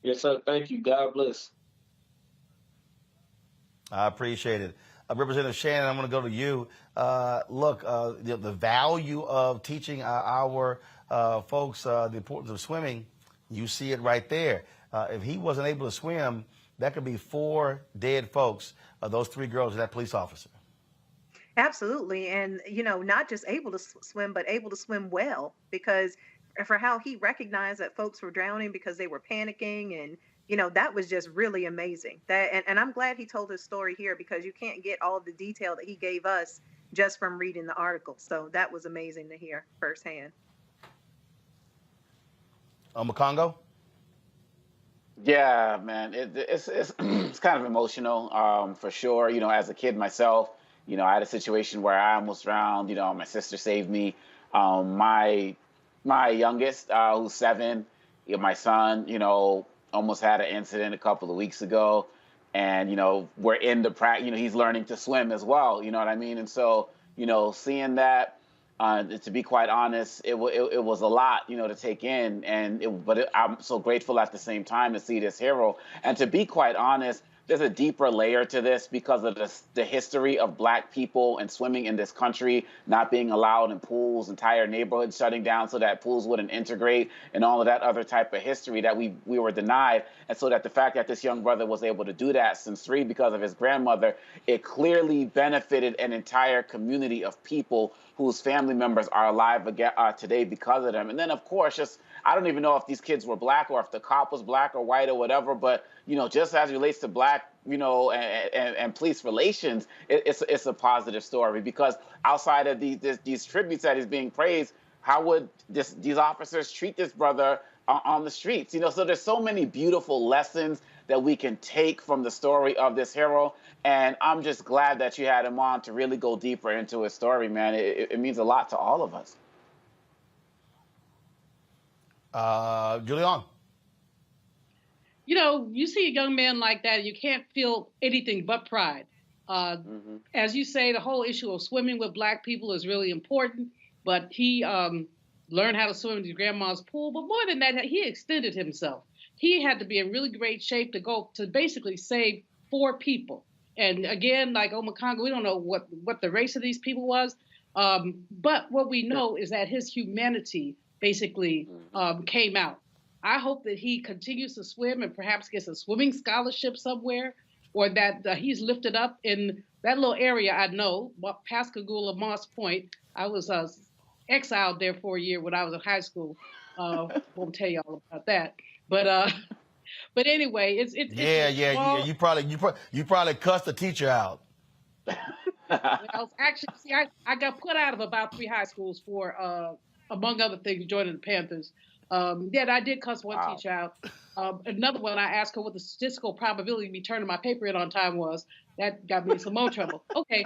Yes, sir. Thank you. God bless. I appreciate it. Representative Shannon, I'm going to go to you. Look, the value of teaching our folks the importance of swimming, you see it right there. If he wasn't able to swim, that could be 4 dead folks, those 3 girls and that police officer. Absolutely. And, not just able to swim, but able to swim well, because for how he recognized that folks were drowning because they were panicking. And, that was just really amazing. And I'm glad he told his story here, because you can't get all of the detail that he gave us just from reading the article. So that was amazing to hear firsthand. Makongo? Yeah, man, it's it's kind of emotional, for sure. As a kid myself, You know, I had a situation where I almost drowned. You know, my sister saved me. My youngest, who's 7, my son, you know, almost had an incident a couple of weeks ago. And, you know, we're in the practice, you know, he's learning to swim as well, you know what I mean? And so, you know, seeing that, to be quite honest, it was a lot, you know, to take in. I'm so grateful at the same time to see this hero. And to be quite honest, there's a deeper layer to this because of the history of Black people and swimming in this country not being allowed in pools, entire neighborhoods shutting down so that pools wouldn't integrate, and all of that other type of history that we were denied. And so that the fact that this young brother was able to do that since 3 because of his grandmother, it clearly benefited an entire community of people whose family members are alive again, today because of them. And then, of course, just I don't even know if these kids were Black or if the cop was Black or white or whatever, but, you know, just as it relates to Black, you know, and police relations, it's a positive story, because outside of these tributes that is being praised, how would these officers treat this brother on the streets? You know, so there's so many beautiful lessons that we can take from the story of this hero. And I'm just glad that you had him on to really go deeper into his story, man. It means a lot to all of us. Julian. You know, you see a young man like that, you can't feel anything but pride. As you say, the whole issue of swimming with Black people is really important, but he learned how to swim in his grandma's pool. But more than that, he extended himself. He had to be in really great shape to go to basically save 4 people. And again, like Omakongo, we don't know what the race of these people was, but what we know is that his humanity basically came out. I hope that he continues to swim and perhaps gets a swimming scholarship somewhere, or that he's lifted up in that little area I know, Pascagoula, Moss Point. I was exiled there for a year when I was in high school. Won't tell you all about that, but anyway, it's You probably cussed the teacher out. Well, actually, see, I got put out of about 3 high schools for, among other things, joining the Panthers. I did cuss one teacher out. Another one, I asked her what the statistical probability of me turning my paper in on time was. That got me in some more trouble. Okay,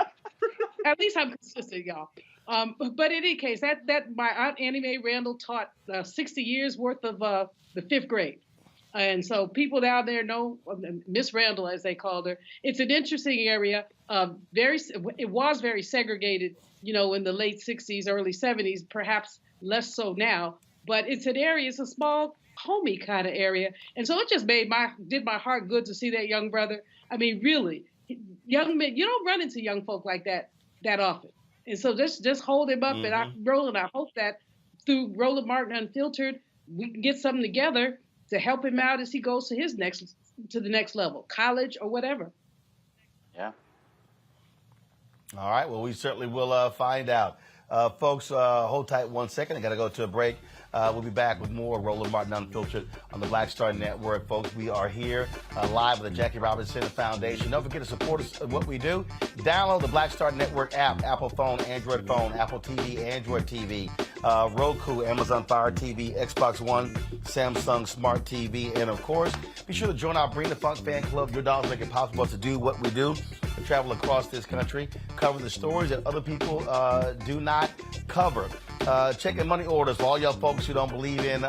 at least I'm consistent, y'all. But in any case, that my aunt Annie Mae Randall taught 60 years worth of the 5th grade. And so people down there know Miss Randall, as they called her. It's an interesting area. It was very segregated, you know, in the late 60s, early 70s, perhaps less so now. But it's an area, it's a small, homey kind of area. And so it just did my heart good to see that young brother. I mean, really, young men, you don't run into young folk like that often. And so just hold him up. And Roland, I hope that through Roland Martin Unfiltered, we can get something together to help him out as he goes to the next level, college or whatever. Yeah. All right. Well, we certainly will find out. Folks, hold tight 1 second. I got to go to a break. We'll be back with more Roland Martin Unfiltered on the Black Star Network. Folks, we are here live with the Jackie Robinson Foundation. Don't forget to support us in what we do. Download the Black Star Network app, Apple phone, Android phone, Apple TV, Android TV, Roku, Amazon Fire TV, Xbox One, Samsung Smart TV, and of course, be sure to join our Bring the Funk fan club. Your dollars make it possible to do what we do, to travel across this country, cover the stories that other people do not cover. Checking money orders for all y'all folks who don't believe in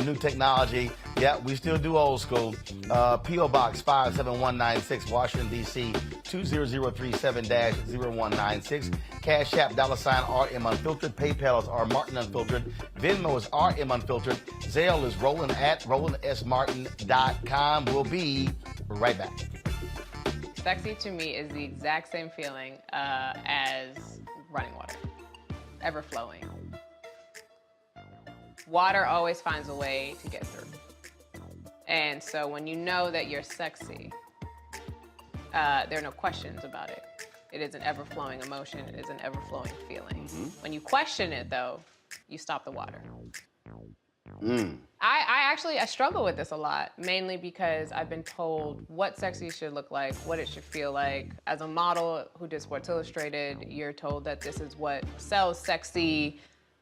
new technology. Yeah, we still do old school. P.O. Box 57196, Washington, D.C. 20037-0196. Cash App, $RM Unfiltered. PayPal is R Martin Unfiltered. Venmo is RM Unfiltered. Zelle is Roland at RolandSMartin.com. We'll be right back. Sexy to me is the exact same feeling as running water. Ever flowing. Water always finds a way to get through. And so when you know that you're sexy, there are no questions about it. It is an ever-flowing emotion. It is an ever-flowing feeling. When you question it, though, you stop the water. I struggle with this a lot, mainly because I've been told what sexy should look like, what it should feel like. As a model who did Sports Illustrated, you're told that this is what sells sexy,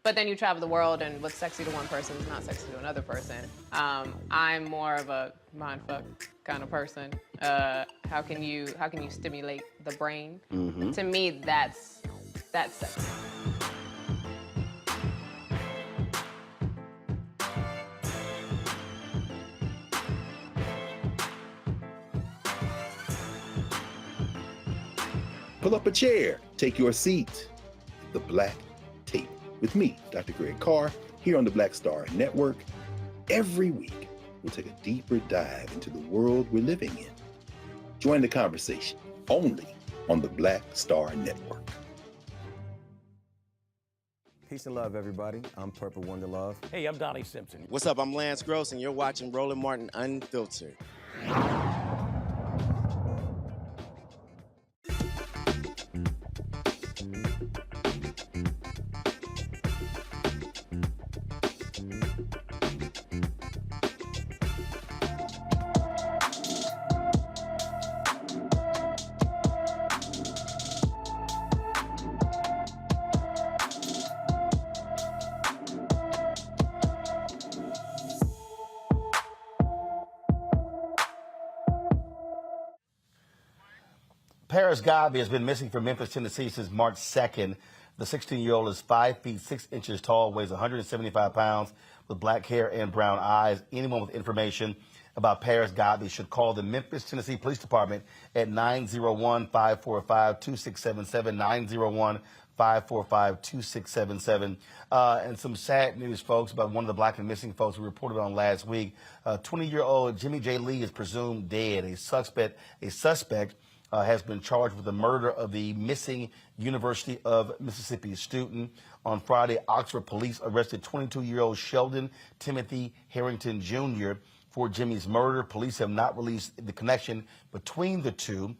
But then you travel the world, and what's sexy to one person is not sexy to another person. I'm more of a mindfuck kind of person. How can you stimulate the brain? Mm-hmm. To me, that's sexy. Pull up a chair, take your seat. The Black Tape with me, Dr. Greg Carr, here on the Black Star Network. Every week, we'll take a deeper dive into the world we're living in. Join the conversation only on the Black Star Network. Peace and love, everybody. I'm Purple Wonder Love. Hey, I'm Donnie Simpson. What's up? I'm Lance Gross, and you're watching Roland Martin Unfiltered. Paris Godby has been missing from Memphis, Tennessee since March 2nd. The 16-year-old is 5 feet 6 inches tall, weighs 175 pounds, with black hair and brown eyes. Anyone with information about Paris Godby should call the Memphis, Tennessee Police Department at 901-545-2677, 901-545-2677. And some sad news, folks, about one of the black and missing folks we reported on last week. 20-year-old Jimmy J. Lee is presumed dead. A suspect has been charged with the murder of the missing University of Mississippi student. On Friday, Oxford police arrested 22-year-old Sheldon Timothy Harrington Jr. for Jimmy's murder. Police have not released the connection between the two,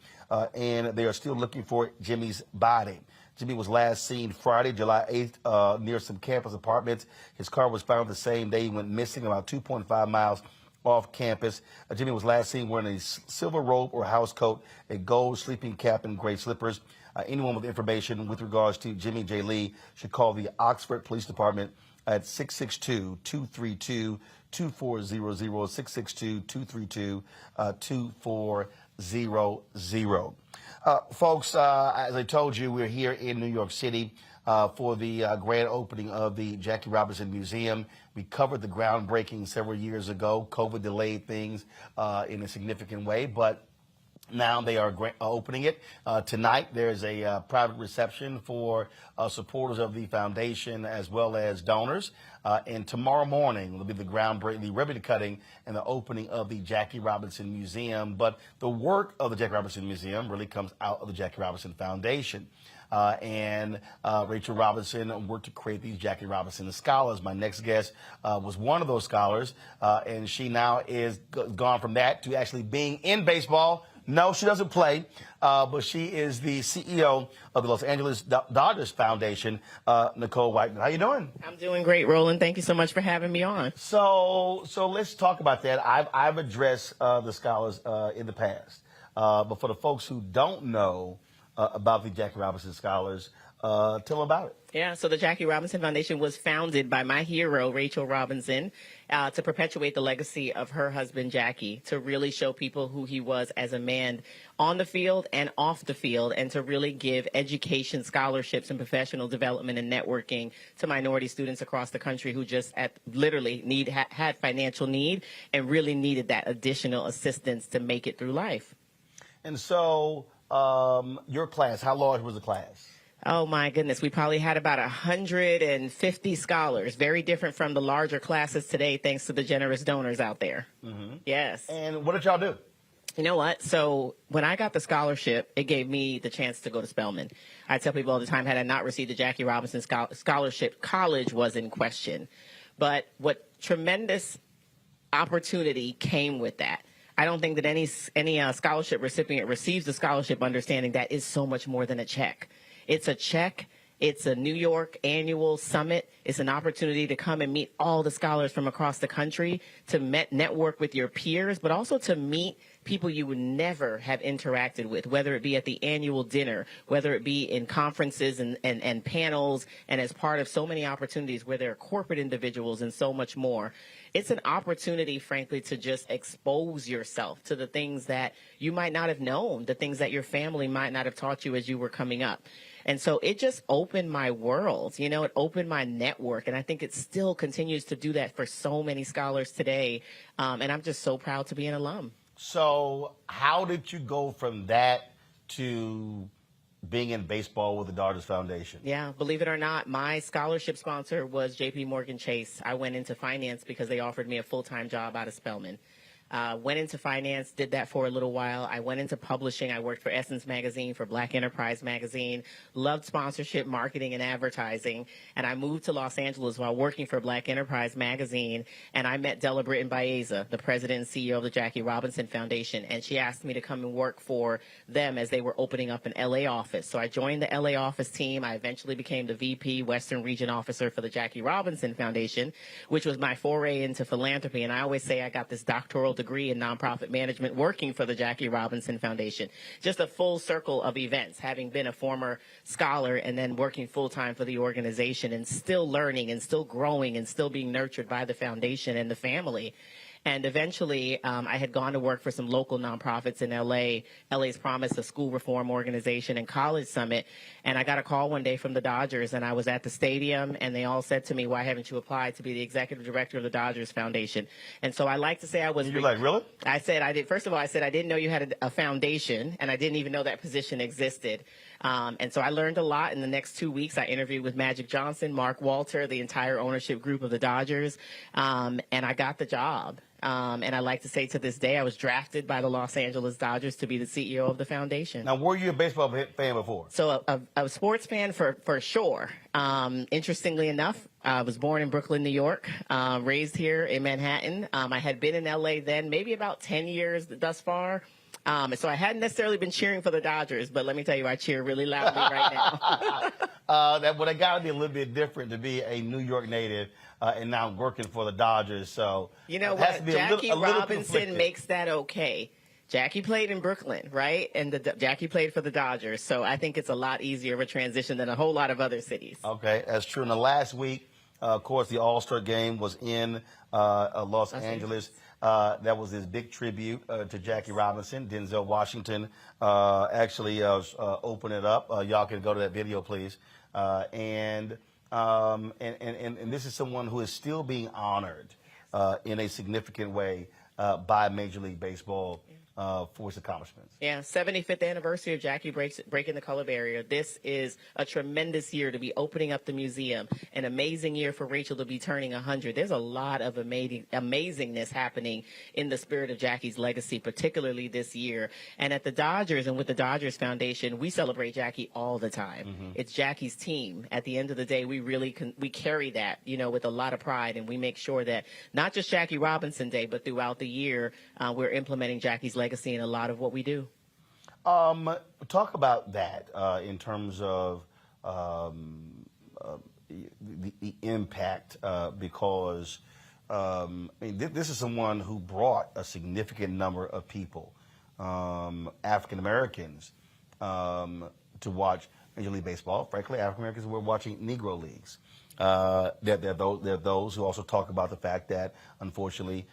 and they are still looking for Jimmy's body. Jimmy was last seen Friday, July 8th, near some campus apartments. His car was found the same day he went missing, about 2.5 miles off campus. Jimmy was last seen wearing a silver robe or house coat, a gold sleeping cap, and gray slippers. Anyone with information with regards to Jimmy J. Lee should call the Oxford Police Department at 662-232-2400, 662-232-2400. Folks, as I told you, we're here in New York City for the grand opening of the Jackie Robinson Museum. We covered the groundbreaking several years ago. COVID delayed things in a significant way, but now they are opening it. Tonight, there's a private reception for supporters of the foundation as well as donors. And tomorrow morning will be the groundbreaking, the ribbon cutting, and the opening of the Jackie Robinson Museum. But the work of the Jackie Robinson Museum really comes out of the Jackie Robinson Foundation. And Rachel Robinson worked to create these Jackie Robinson Scholars. My next guest was one of those scholars, and she now is gone from that to actually being in baseball. No, she doesn't play, but she is the CEO of the Los Angeles Dodgers Foundation, Nicole Whiteman. How you doing? I'm doing great, Roland. Thank you so much for having me on. So let's talk about that. I've addressed the scholars in the past, but for the folks who don't know about the Jackie Robinson Scholars, tell them about it. Yeah, so the Jackie Robinson Foundation was founded by my hero, Rachel Robinson, to perpetuate the legacy of her husband, Jackie, to really show people who he was as a man on the field and off the field, and to really give education, scholarships, and professional development and networking to minority students across the country who just literally had financial need and really needed that additional assistance to make it through life. And so your class, how large was the class? Oh, my goodness. We probably had about 150 scholars, very different from the larger classes today, thanks to the generous donors out there. Mm-hmm. Yes. And what did y'all do? You know what? So when I got the scholarship, it gave me the chance to go to Spelman. I tell people all the time, had I not received the Jackie Robinson scholarship, college was in question. But what tremendous opportunity came with that. I don't think that any scholarship recipient receives the scholarship understanding that is so much more than a check. It's a check. It's a New York annual summit. It's an opportunity to come and meet all the scholars from across the country, to network with your peers, but also to meet people you would never have interacted with, whether it be at the annual dinner, whether it be in conferences and panels, and as part of so many opportunities where there are corporate individuals and so much more. It's an opportunity, frankly, to just expose yourself to the things that you might not have known, the things that your family might not have taught you as you were coming up. And so it just opened my world, you know, it opened my network. And I think it still continues to do that for so many scholars today. And I'm just so proud to be an alum. So how did you go from that to being in baseball with the Dodgers Foundation? Yeah, believe it or not, my scholarship sponsor was J.P. Morgan Chase. I went into finance because they offered me a full-time job out of Spelman. Went into finance, did that for a little while. I went into publishing. I worked for Essence Magazine, for Black Enterprise Magazine, loved sponsorship, marketing, and advertising. And I moved to Los Angeles while working for Black Enterprise Magazine. And I met Della Britton Baeza, the president and CEO of the Jackie Robinson Foundation. And she asked me to come and work for them as they were opening up an LA office. So I joined the LA office team. I eventually became the VP Western Region Officer for the Jackie Robinson Foundation, which was my foray into philanthropy. And I always say I got this doctoral degree in nonprofit management working for the Jackie Robinson Foundation. Just a full circle of events, having been a former scholar and then working full-time for the organization and still learning and still growing and still being nurtured by the foundation and the family. And eventually, I had gone to work for some local nonprofits in L.A., LA's Promise, a school reform organization, and College Summit. And I got a call one day from the Dodgers, and I was at the stadium, and they all said to me, why haven't you applied to be the executive director of the Dodgers Foundation? And so I like to say I was... You're like, really? I said, I did. First of all, I said I didn't know you had a foundation, and I didn't even know that position existed. And so I learned a lot. In the next 2 weeks, I interviewed with Magic Johnson, Mark Walter, the entire ownership group of the Dodgers, and I got the job. And I like to say to this day, I was drafted by the Los Angeles Dodgers to be the CEO of the foundation. Now, were you a baseball fan before? So a sports fan for sure. Interestingly enough, I was born in Brooklyn, New York, raised here in Manhattan. I had been in L.A. then, maybe about 10 years thus far. So I hadn't necessarily been cheering for the Dodgers, but let me tell you, I cheer really loudly right now. That would have got to be a little bit different to be a New York native and now working for the Dodgers. So you know what? Jackie Robinson makes that okay. Jackie played in Brooklyn, right? And Jackie played for the Dodgers. So I think it's a lot easier of a transition than a whole lot of other cities. Okay, that's true. In the last week, of course, the All-Star game was in Los Angeles. That was his big tribute to Jackie Robinson. Denzel Washington actually opened it up. Y'all can go to that video, please. And this is someone who is still being honored in a significant way by Major League Baseball for his accomplishments. Yeah, 75th anniversary of Jackie breaking the color barrier. This is a tremendous year to be opening up the museum. An amazing year for Rachel to be turning 100. There's a lot of amazingness happening in the spirit of Jackie's legacy, particularly this year. And at the Dodgers and with the Dodgers Foundation, we celebrate Jackie all the time. Mm-hmm. It's Jackie's team. At the end of the day, we really we carry that, you know, with a lot of pride, and we make sure that not just Jackie Robinson Day, but throughout the year, we're implementing Jackie's legacy in a lot of what we do. Talk about that in terms of the impact, because this is someone who brought a significant number of people, African Americans, to watch Major League Baseball. Frankly, African Americans were watching Negro leagues. There are those who also talk about the fact that, unfortunately,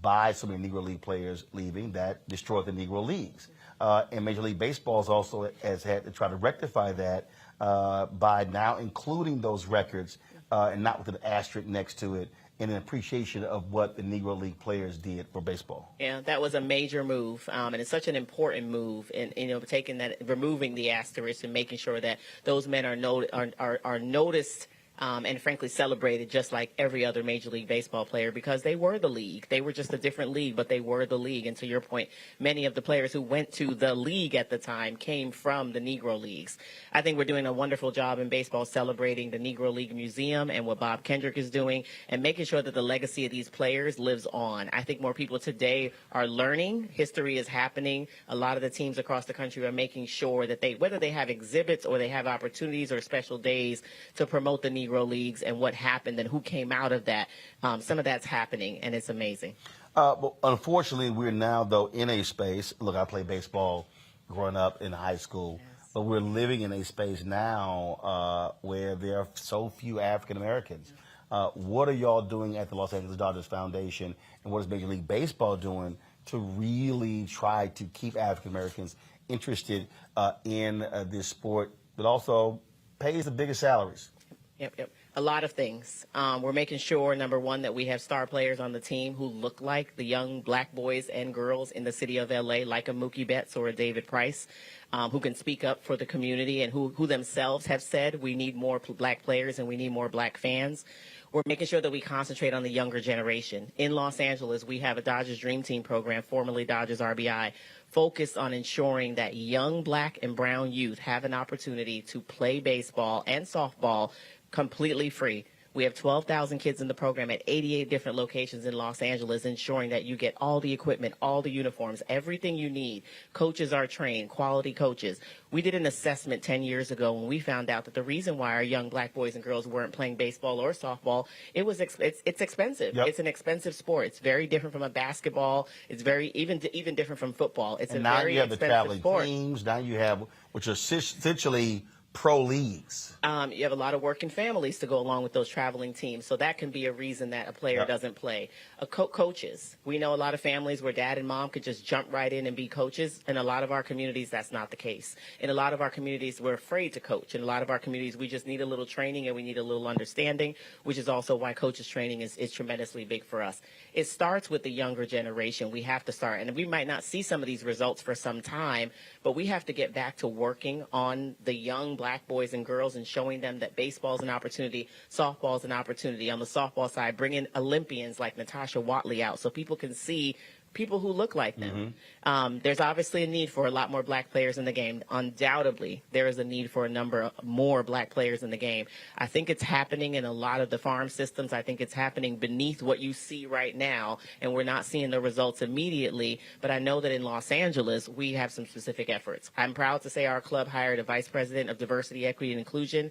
by so many Negro League players leaving, that destroyed the Negro leagues. And Major League Baseball also has had to try to rectify that by now including those records and not with an asterisk next to it, in an appreciation of what the Negro League players did for baseball. Yeah, that was a major move, and it's such an important move. And taking that, removing the asterisk, and making sure that those men are noticed. And frankly celebrated just like every other Major League Baseball player, because they were the league. They were just a different league, but they were the league. And to your point, many of the players who went to the league at the time came from the Negro Leagues. I think we're doing a wonderful job in baseball celebrating the Negro League Museum and what Bob Kendrick is doing, and making sure that the legacy of these players lives on. I think more people today are learning. History is happening. A lot of the teams across the country are making sure that whether they have exhibits or they have opportunities or special days to promote the Negro Leagues and what happened and who came out of that. Some of that's happening, and it's amazing. But unfortunately, we're now, though, in a space. Look, I played baseball growing up in high school, but we're living in a space now where there are so few African Americans. What are y'all doing at the Los Angeles Dodgers Foundation, and what is Major League Baseball doing to really try to keep African Americans interested in this sport that also pays the biggest salaries? Yep. A lot of things. We're making sure, number one, that we have star players on the team who look like the young black boys and girls in the city of L.A., like a Mookie Betts or a David Price, who can speak up for the community and who themselves have said we need more black players and we need more black fans. We're making sure that we concentrate on the younger generation. In Los Angeles, we have a Dodgers Dream Team program, formerly Dodgers RBI, focused on ensuring that young black and brown youth have an opportunity to play baseball and softball completely free. We have 12,000 kids in the program at 88 different locations in Los Angeles, ensuring that you get all the equipment, all the uniforms, everything you need. Coaches are trained, quality coaches. We did an assessment 10 years ago when we found out that the reason why our young black boys and girls weren't playing baseball or softball, it's expensive. Yep. It's an expensive sport. It's very different from a basketball. It's very even different from football. It's and a now very you have the expensive traveling sport. teams. Now you have, which are essentially pro leagues. You have a lot of working families to go along with those traveling teams, so that can be a reason that a player doesn't play. Coaches. We know a lot of families where dad and mom could just jump right in and be coaches. In a lot of our communities, that's not the case. In a lot of our communities, we're afraid to coach. In a lot of our communities, we just need a little training and we need a little understanding, which is also why coaches training is tremendously big for us. It starts with the younger generation. We have to start, and we might not see some of these results for some time, but we have to get back to working on the young black boys and girls and showing them that baseball is an opportunity, softball is an opportunity. On the softball side, bringing Olympians like Natasha Watley out so people can see people who look like them. There's obviously a need for a lot more black players in the game. Undoubtedly, there is a need for a number of more black players in the game. I think it's happening in a lot of the farm systems. I think it's happening beneath what you see right now, and we're not seeing the results immediately. But I know that in Los Angeles, we have some specific efforts. I'm proud to say our club hired a vice president of diversity, equity, and inclusion.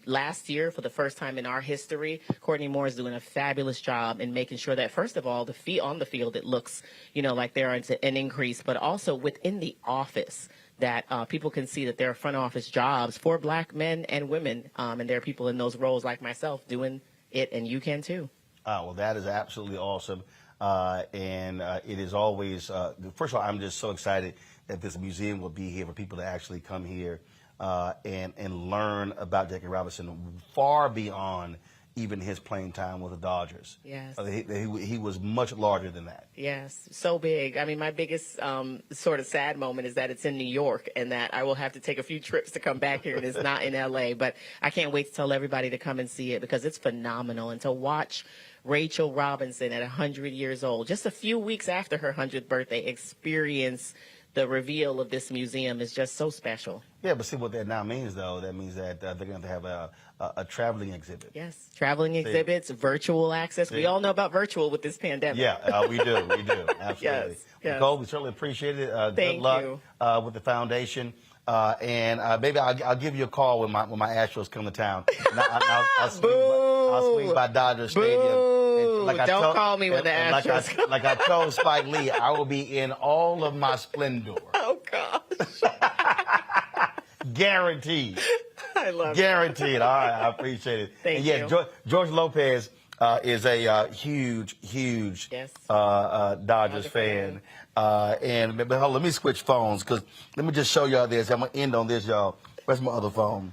Last year, for the first time in our history, Courtney Moore is doing a fabulous job in making sure that, first of all, on the field, it looks, like there is an increase, but also within the office that people can see that there are front office jobs for black men and women, and there are people in those roles like myself doing it, and you can too. Well, that is absolutely awesome. And it is always, first of all, I'm just so excited that this museum will be here for people to actually come here and learn about Jackie Robinson far beyond even his playing time with the Dodgers. Yes. He was much larger than that. Yes, so big. I mean, my biggest sort of sad moment is that it's in New York and that I will have to take a few trips to come back here, and it's not in L.A., but I can't wait to tell everybody to come and see it because it's phenomenal. And to watch Rachel Robinson at 100 years old, just a few weeks after her 100th birthday, experience the reveal of this museum is just so special. Yeah, but see what that now means, though. That means that they're going to have a traveling exhibit. Yes, traveling exhibits, virtual access. We all know about virtual with this pandemic. Yeah, we do. Absolutely. Yes. Nicole, we certainly appreciate it. Thank good luck you. With the foundation. And maybe I'll give you a call when my Astros come to town. And I'll swing by Dodger Stadium. Don't call me when the Astros like I told Spike Lee, I will be in all of my splendor. Oh, gosh. Guaranteed. I love Guaranteed. All right, I appreciate it. Thank you. George Lopez is a huge Dodgers fan. But let me switch phones because let me just show y'all this. I'm going to end on this, y'all. Where's my other phone?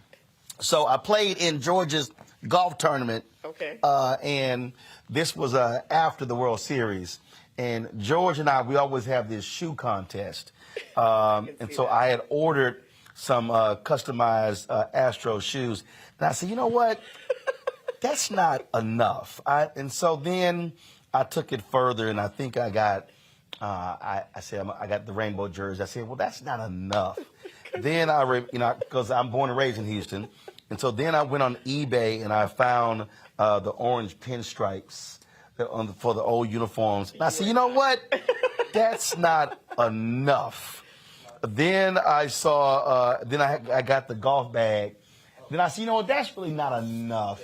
So I played in Georgia's golf tournament. Okay. And this was after the World Series. And George and we always have this shoe contest. And so I had ordered some customized Astro shoes. And I said, you know what? That's not enough. And so then I took it further, and I think I got, I got the rainbow jersey. I said, well, that's not enough. Then because I'm born and raised in Houston. And so then I went on eBay and I found the orange pinstripes for the old uniforms. And I said, you know what? That's not enough. Then I saw, I got the golf bag. Then I said, you know what? That's really not enough.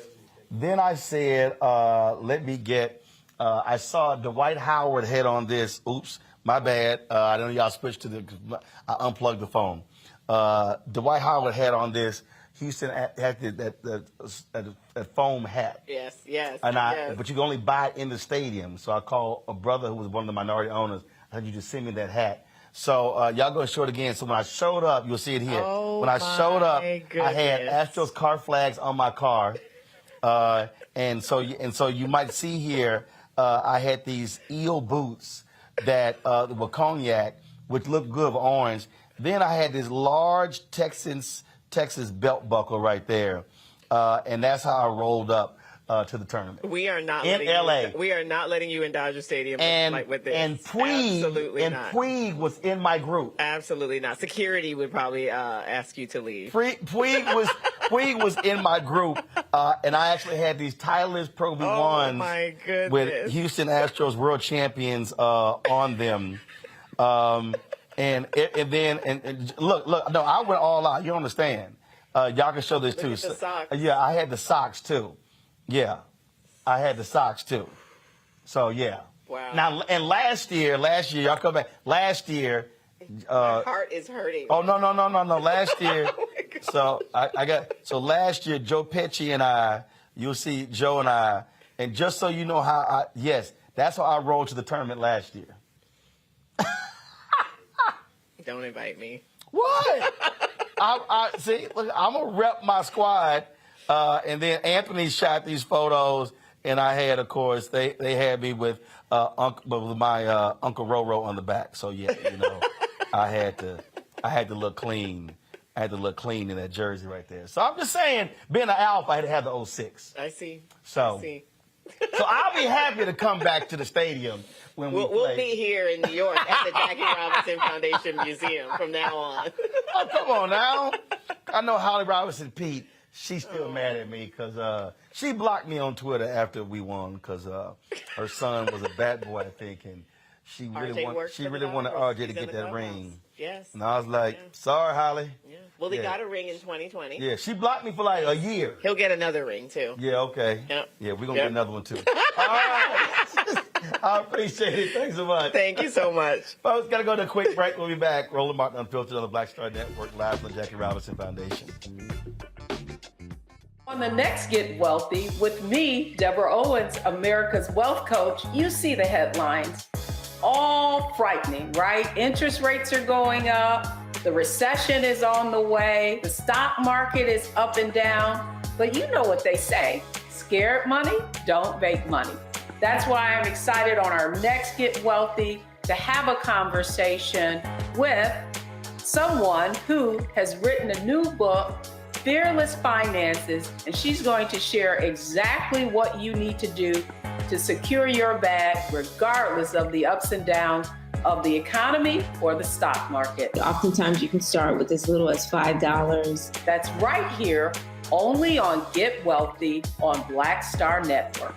Then I said, let me get I saw Dwight Howard had on this. Oops, my bad. I don't know y'all switched to I unplugged the phone. Dwight Howard had on this. Houston had that foam hat. Yes. But you can only buy it in the stadium. So I called a brother who was one of the minority owners. I said, you just send me that hat. So y'all go show it again. So when I showed up, you'll see it here. When I showed up, I had Astros car flags on my car. And so you might see here, I had these eel boots that were cognac, which looked good with orange. Then I had this large Texas belt buckle right there, and that's how I rolled up to the tournament. We are not in LA. We are not letting you in Dodger Stadium with this. And Puig was in my group. Absolutely not. Security would probably ask you to leave. Puig was in my group, and I actually had these Titleist Pro V1s with Houston Astros world champions on them. And look, no, I went all out. You understand? Y'all can show this too. Look at the socks. Yeah, I had the socks too. Yeah, I had the socks too. So yeah. Wow. Now and last year, y'all come back. Last year. My heart is hurting. Oh no! Last year. So last year, Joe Pesci and I. You'll see Joe and I. And just so you know that's how I rolled to the tournament last year. Don't invite me. What? I see. Look, I'm gonna rep my squad, and then Anthony shot these photos, and I had, of course, they had me with my Uncle Roro on the back. So yeah, I had to look clean. I had to look clean in that jersey right there. So I'm just saying, being an Alpha, I had to have the 06. I see. So I'll be happy to come back to the stadium when we play. We'll be here in New York at the Jackie Robinson Foundation Museum from now on. Oh, come on now. I know Holly Robinson Pete. She's still mad at me because she blocked me on Twitter after we won because her son was a bad boy, I think, and she really wanted RJ to get that ring. Yes. And I was like, sorry, Holly. Yeah. Well, he got a ring in 2020. Yeah, she blocked me for like a year. He'll get another ring, too. Yeah, okay. Yep. Yeah, we're going to get another one, too. All right. I appreciate it. Thanks so much. Thank you so much. Folks, got to go to a quick break. We'll be back. Roland Martin Unfiltered on the Black Star Network, live from the Jackie Robinson Foundation. On the next Get Wealthy with me, Deborah Owens, America's Wealth Coach, you see the headlines. All frightening, right? Interest rates are going up. The recession is on the way. The stock market is up and down. But you know what they say. Scared money don't make money. That's why I'm excited on our next Get Wealthy to have a conversation with someone who has written a new book, Fearless Finances, and she's going to share exactly what you need to do to secure your bag regardless of the ups and downs of the economy or the stock market. Oftentimes you can start with as little as $5. That's right here, only on Get Wealthy on Black Star Network.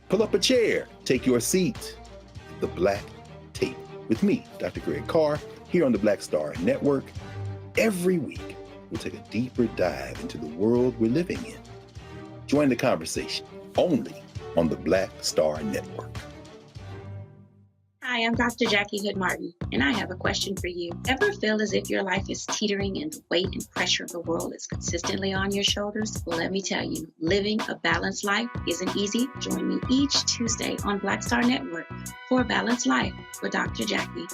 Pull up a chair, take your seat. The Black Tape with me, Dr. Greg Carr, here on the Black Star Network. Every week, we'll take a deeper dive into the world we're living in. Join the conversation only on the Black Star Network. Hi, I'm Dr. Jackie Hood Martin, and I have a question for you. Ever feel as if your life is teetering and the weight and pressure of the world is consistently on your shoulders? Well, let me tell you, living a balanced life isn't easy. Join me each Tuesday on Black Star Network for a Balanced Life with Dr. Jackie.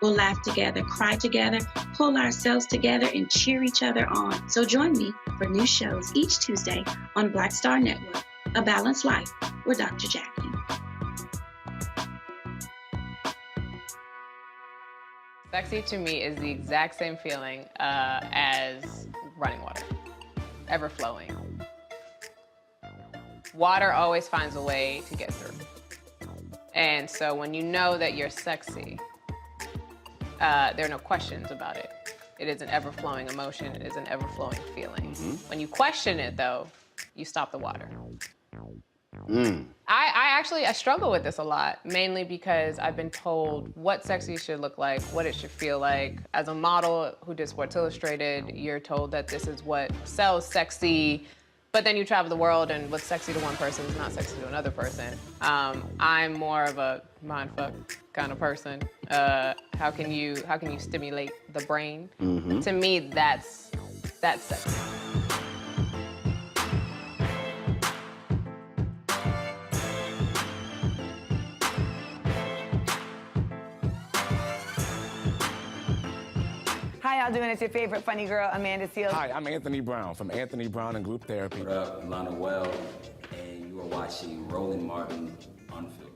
We'll laugh together, cry together, pull ourselves together, and cheer each other on. So join me for new shows each Tuesday on Black Star Network, A Balanced Life with Dr. Jackie. Sexy to me is the exact same feeling as running water, ever flowing. Water always finds a way to get through. And so when you know that you're sexy, there are no questions about it. It is an ever-flowing emotion. It is an ever-flowing feeling. Mm-hmm. When you question it, though, you stop the water. I struggle with this a lot, mainly because I've been told what sexy should look like, what it should feel like. As a model who did Sports Illustrated, you're told that this is what sells sexy, But then you travel the world, and what's sexy to one person is not sexy to another person. I'm more of a mindfuck kind of person. How can you stimulate the brain? Mm-hmm. To me, that's sexy. How y'all doing? It's your favorite funny girl, Amanda Seals. Hi, I'm Anthony Brown from Anthony Brown and Group Therapy. What up, Lana Well, and you are watching Roland Martin Unfiltered.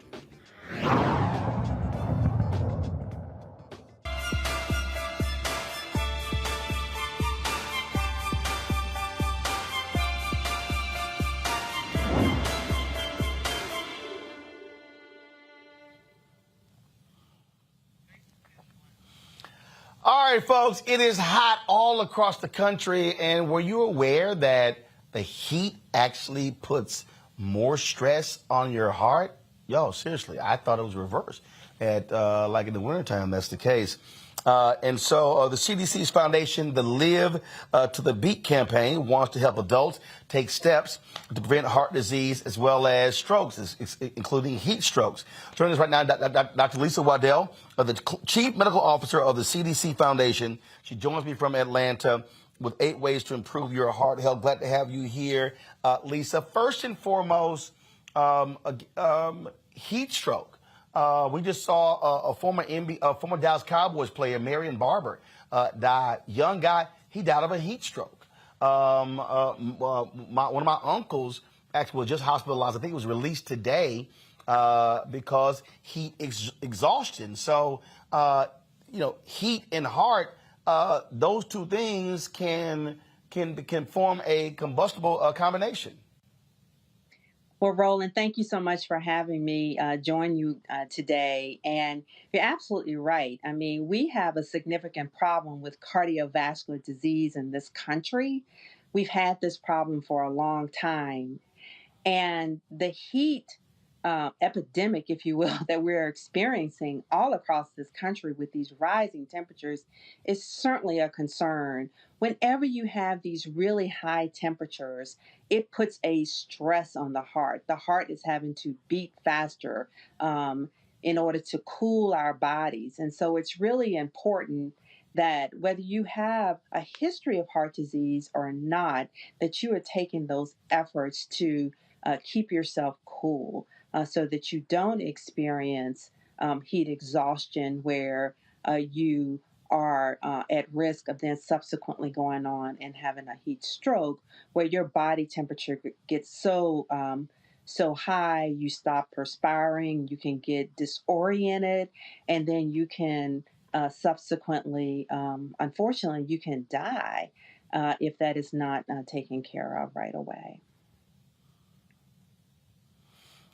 All right, folks, it is hot all across the country. And were you aware that the heat actually puts more stress on your heart? Yo, seriously, I thought it was reversed. Like in the wintertime, that's the case. And so the CDC's foundation, the Live to the Beat campaign, wants to help adults take steps to prevent heart disease as well as strokes, including heat strokes. Joining us right now, Dr. Lisa Waddell, the Chief Medical Officer of the CDC Foundation. She joins me from Atlanta with 8 ways to improve your heart health. Glad to have you here, Lisa. First and foremost, heat stroke. We just saw a former Dallas Cowboys player, Marion Barber, die. Young guy, he died of a heat stroke. One of my uncles actually was just hospitalized. I think he was released today because heat exhaustion. So, heat and heart, those two things can form a combustible combination. Well, Roland, thank you so much for having me join you today. And you're absolutely right. I mean, we have a significant problem with cardiovascular disease in this country. We've had this problem for a long time. And the heat epidemic, if you will, that we're experiencing all across this country with these rising temperatures is certainly a concern. Whenever you have these really high temperatures, it puts a stress on the heart. The heart is having to beat faster in order to cool our bodies. And so it's really important that whether you have a history of heart disease or not, that you are taking those efforts to keep yourself cool so that you don't experience heat exhaustion where you are at risk of then subsequently going on and having a heat stroke where your body temperature gets so high, you stop perspiring, you can get disoriented, and then you can subsequently, unfortunately, you can die if that is not taken care of right away.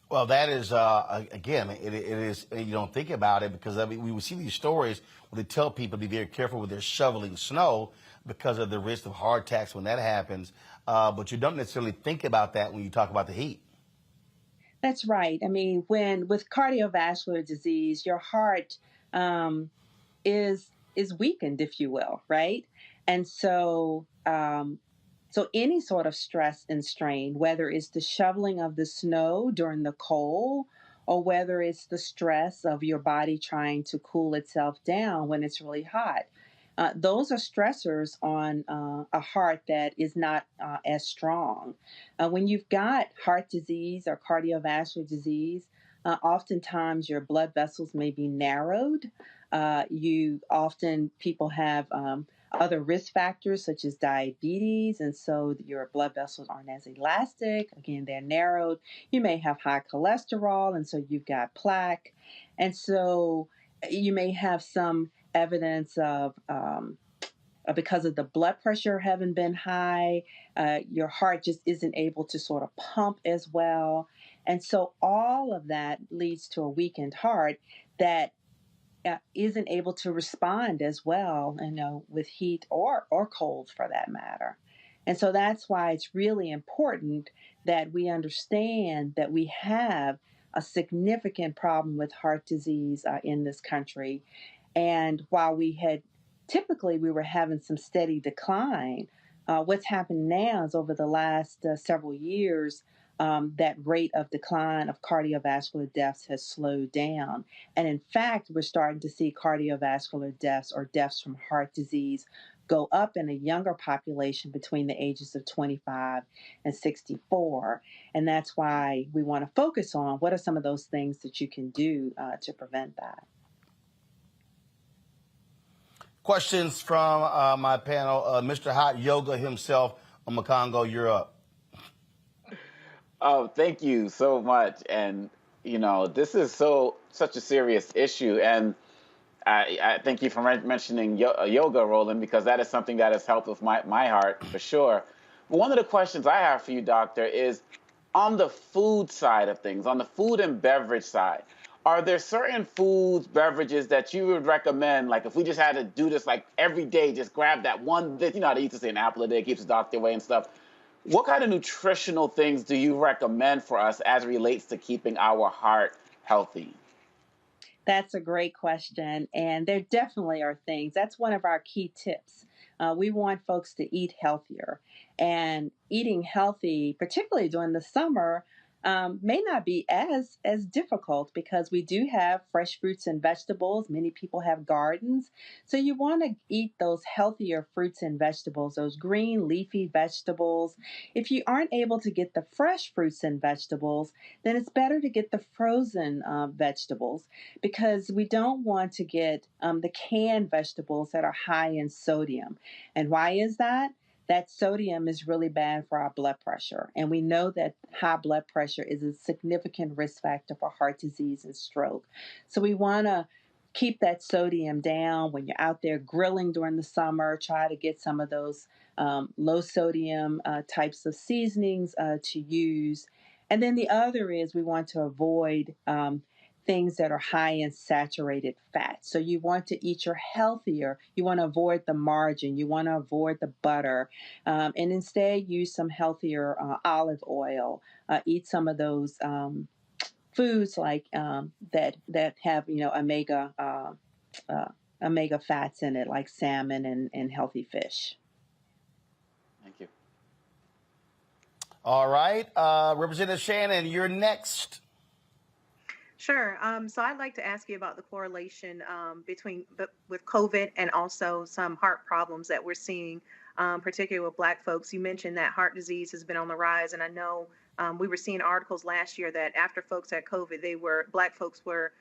Well, that is, again, it is, you don't think about it because, I mean, we see these stories where they tell people to be very careful when they're shoveling snow because of the risk of heart attacks when that happens. But you don't necessarily think about that when you talk about the heat. That's right. I mean, with cardiovascular disease, your heart is weakened, if you will, right? And so, so any sort of stress and strain, whether it's the shoveling of the snow during the cold, or whether it's the stress of your body trying to cool itself down when it's really hot, those are stressors on a heart that is not as strong. When you've got heart disease or cardiovascular disease, oftentimes your blood vessels may be narrowed. People have other risk factors such as diabetes, and so your blood vessels aren't as elastic. Again, they're narrowed. You may have high cholesterol, and so you've got plaque. And so you may have some evidence of because of the blood pressure having been high, your heart just isn't able to sort of pump as well. And so all of that leads to a weakened heart that isn't able to respond as well, with heat or cold for that matter. And so that's why it's really important that we understand that we have a significant problem with heart disease in this country. And while we were having some steady decline, What's happened now is over the last several years, that rate of decline of cardiovascular deaths has slowed down. And in fact, we're starting to see cardiovascular deaths or deaths from heart disease go up in a younger population between the ages of 25 and 64. And that's why we want to focus on what are some of those things that you can do to prevent that. Questions from my panel. Mr. Hot Yoga himself, Makongo, you're up. Oh, thank you so much. And, you know, this is such a serious issue. And I thank you for mentioning yoga, Roland, because that is something that has helped with my heart for sure. But one of the questions I have for you, doctor, is on the food side of things, on the food and beverage side. Are there certain foods, beverages that you would recommend, like if we just had to do this like every day, just grab that one, you know how they used to say an apple a day keeps the doctor away and stuff. What kind of nutritional things do you recommend for us as it relates to keeping our heart healthy? That's a great question. And there definitely are things. That's one of our key tips. We want folks to eat healthier. And eating healthy, particularly during the summer, may not be as difficult because we do have fresh fruits and vegetables. Many people have gardens. So you want to eat those healthier fruits and vegetables, those green leafy vegetables. If you aren't able to get the fresh fruits and vegetables, then it's better to get the frozen vegetables because we don't want to get the canned vegetables that are high in sodium. And why is that? That sodium is really bad for our blood pressure. And we know that high blood pressure is a significant risk factor for heart disease and stroke. So we want to keep that sodium down. When you're out there grilling during the summer, try to get some of those low sodium types of seasonings to use. And then the other is we want to avoid things that are high in saturated fat. So you want to eat your healthier. You want to avoid the margarine. You want to avoid the butter. And instead use some healthier olive oil. Eat some of those foods like that have, you know, omega fats in it, like salmon and healthy fish. Thank you. All right. Representative Shannon, you're next. Sure. So I'd like to ask you about the correlation with COVID and also some heart problems that we're seeing, particularly with Black folks. You mentioned that heart disease has been on the rise, and I know we were seeing articles last year that after folks had COVID, Black folks were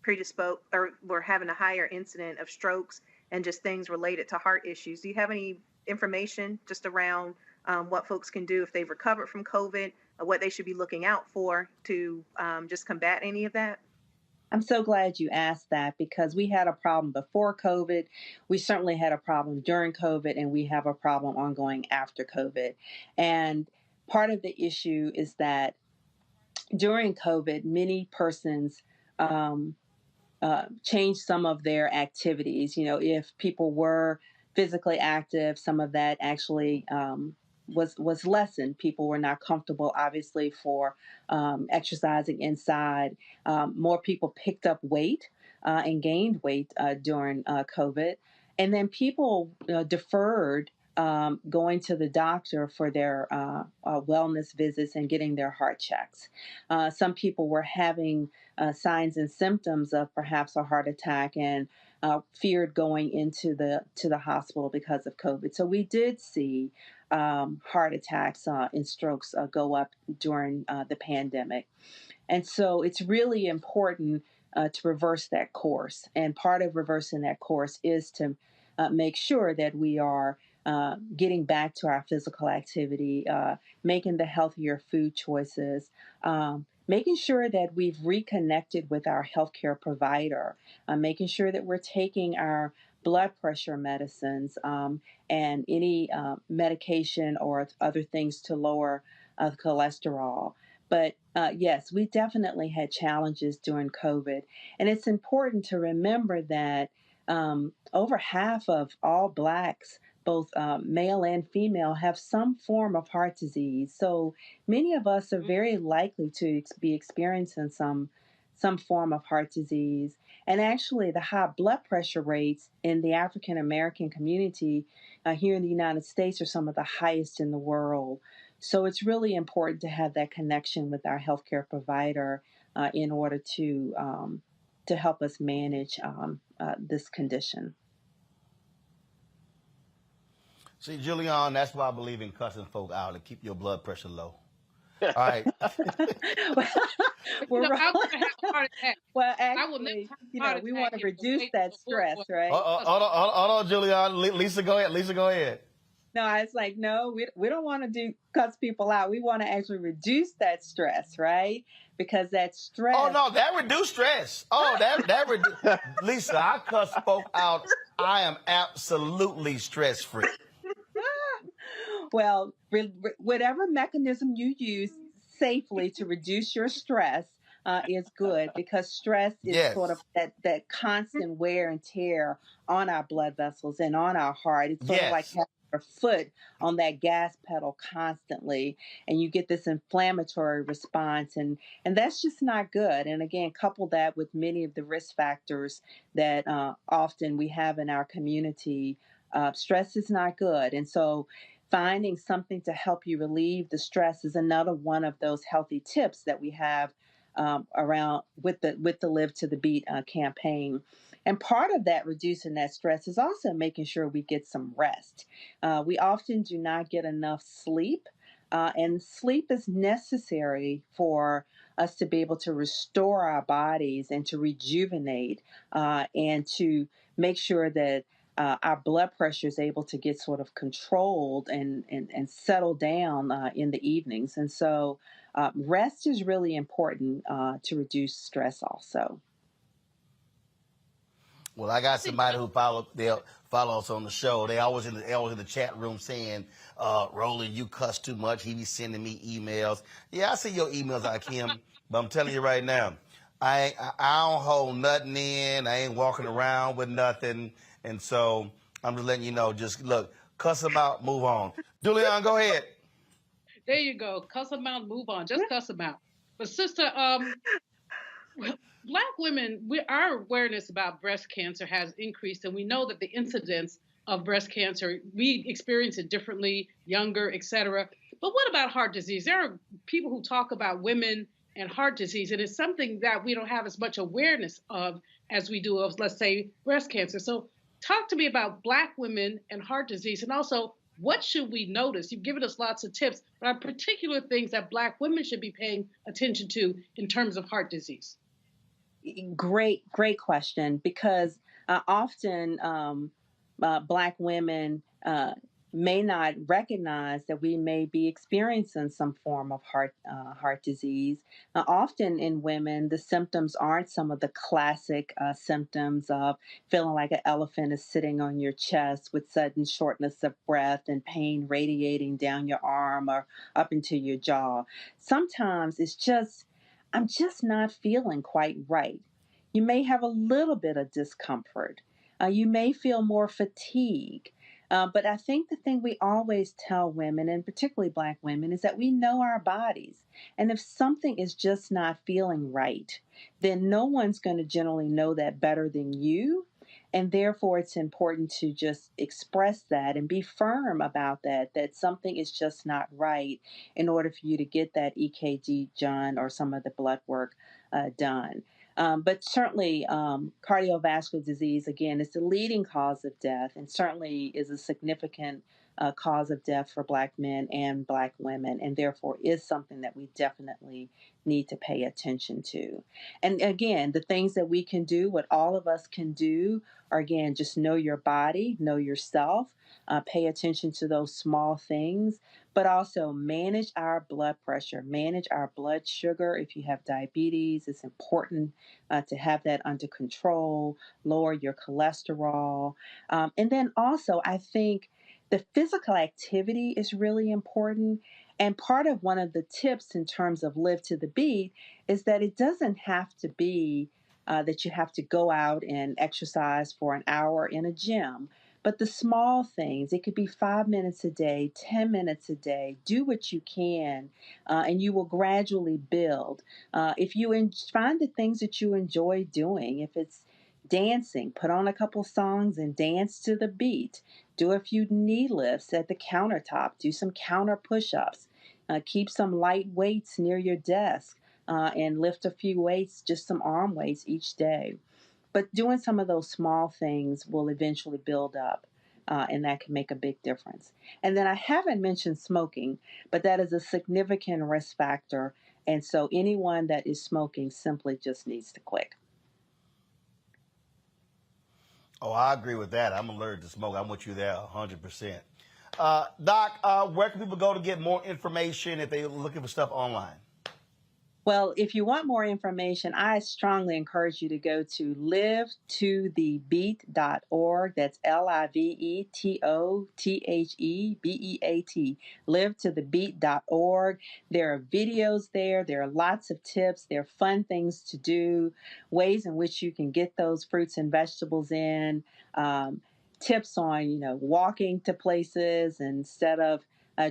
predisposed or were having a higher incident of strokes and just things related to heart issues. Do you have any information just around what folks can do if they've recovered from COVID? What they should be looking out for to just combat any of that? I'm so glad you asked that because we had a problem before COVID. We certainly had a problem during COVID, and we have a problem ongoing after COVID. And part of the issue is that during COVID, many persons changed some of their activities. You know, if people were physically active, some of that actually was lessened. People were not comfortable, obviously, for exercising inside. More people picked up weight and gained weight during COVID. And then people deferred going to the doctor for their wellness visits and getting their heart checks. Some people were having signs and symptoms of perhaps a heart attack and feared going into the hospital because of COVID. So we did see heart attacks and strokes go up during the pandemic. And so it's really important to reverse that course. And part of reversing that course is to make sure that we are getting back to our physical activity, making the healthier food choices, making sure that we've reconnected with our healthcare provider, making sure that we're taking our blood pressure medicines and any medication or other things to lower cholesterol. But yes, we definitely had challenges during COVID. And it's important to remember that over half of all Blacks, both male and female, have some form of heart disease. So many of us are very likely to be experiencing some form of heart disease. And actually, the high blood pressure rates in the African American community here in the United States are some of the highest in the world. So it's really important to have that connection with our healthcare provider in order to help us manage this condition. See, Julian, that's why I believe in cussing folk out to keep your blood pressure low. All right. Well, I would have a heart attack. well, I will never actually, have a heart we attack want to if the reduce weight that of a stress, boy right? Hold on, Julian. Lisa, go ahead. Lisa, go ahead. No, it's like, no, we don't want to cuss people out. We want to actually reduce that stress, right? Because that stress. Oh, no, that reduce stress. Oh, that reduce. Lisa, I cuss folk out. I am absolutely stress-free. Well, whatever mechanism you use safely to reduce your stress is good, because stress is sort of that constant wear and tear on our blood vessels and on our heart. It's sort of like having your foot on that gas pedal constantly, and you get this inflammatory response, and that's just not good. And again, couple that with many of the risk factors that often we have in our community. Stress is not good. And so finding something to help you relieve the stress is another one of those healthy tips that we have around with the Live to the Beat campaign. And part of that reducing that stress is also making sure we get some rest. We often do not get enough sleep, and sleep is necessary for us to be able to restore our bodies and to rejuvenate and to make sure that our blood pressure is able to get sort of controlled and settle down in the evenings. And so rest is really important to reduce stress also. Well, I got somebody who they'll follow us on the show. They always in the chat room saying, Roland, you cuss too much. He be sending me emails. Yeah, I see your emails, Kim, but I'm telling you right now, I don't hold nothing in. I ain't walking around with nothing. And so I'm just letting you know, just look, cuss them out, move on. Julian, go ahead. There you go. Cuss them out, move on. Just cuss them out. But sister, Black women, our awareness about breast cancer has increased, and we know that the incidence of breast cancer, we experience it differently, younger, et cetera. But what about heart disease? There are people who talk about women and heart disease, and it's something that we don't have as much awareness of as we do of, let's say, breast cancer. So talk to me about Black women and heart disease, and also what should we notice? You've given us lots of tips, but are particular things that Black women should be paying attention to in terms of heart disease? Great question, because often Black women may not recognize that we may be experiencing some form of heart disease. Often in women, the symptoms aren't some of the classic symptoms of feeling like an elephant is sitting on your chest with sudden shortness of breath and pain radiating down your arm or up into your jaw. Sometimes it's just, I'm just not feeling quite right. You may have a little bit of discomfort. You may feel more fatigue. But I think the thing we always tell women, and particularly Black women, is that we know our bodies. And if something is just not feeling right, then no one's going to generally know that better than you. And therefore, it's important to just express that and be firm about that something is just not right in order for you to get that EKG done or some of the blood work done. But certainly cardiovascular disease, again, is the leading cause of death and certainly is a significant cause of death for Black men and Black women, and therefore is something that we definitely need to pay attention to. And again, the things that we can do, what all of us can do, are again, just know your body, know yourself, pay attention to those small things, but also manage our blood pressure, manage our blood sugar. If you have diabetes, it's important to have that under control, lower your cholesterol. And then also, I think the physical activity is really important. And part of one of the tips in terms of Live to the Beat is that it doesn't have to be that you have to go out and exercise for an hour in a gym. But the small things, it could be 5 minutes a day, 10 minutes a day. Do what you can, and you will gradually build. If you find the things that you enjoy doing, if it's dancing, put on a couple songs and dance to the beat. Do a few knee lifts at the countertop. Do some counter push-ups. Keep some light weights near your desk and lift a few weights, just some arm weights each day. But doing some of those small things will eventually build up, and that can make a big difference. And then I haven't mentioned smoking, but that is a significant risk factor. And so anyone that is smoking simply just needs to quit. Oh, I agree with that. I'm allergic to smoke. I'm with you there 100%. Doc, where can people go to get more information if they're looking for stuff online? Well, if you want more information, I strongly encourage you to go to livetothebeat.org. That's LIVETOTHEBEAT. Livetothebeat.org. There are videos there. There are lots of tips. There are fun things to do, ways in which you can get those fruits and vegetables in, tips on, walking to places instead of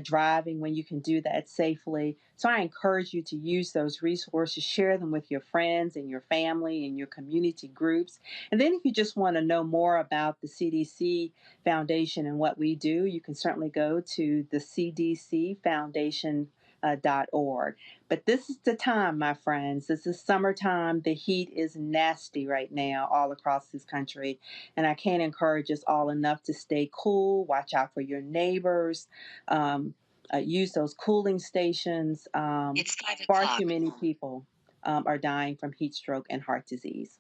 driving when you can do that safely. So I encourage you to use those resources, share them with your friends and your family and your community groups. And then if you just want to know more about the CDC Foundation and what we do, you can certainly go to the cdcfoundation.org. But this is the time, my friends. This is summertime. The heat is nasty right now all across this country. And I can't encourage us all enough to stay cool, watch out for your neighbors, use those cooling stations. Far too many people are dying from heat stroke and heart disease.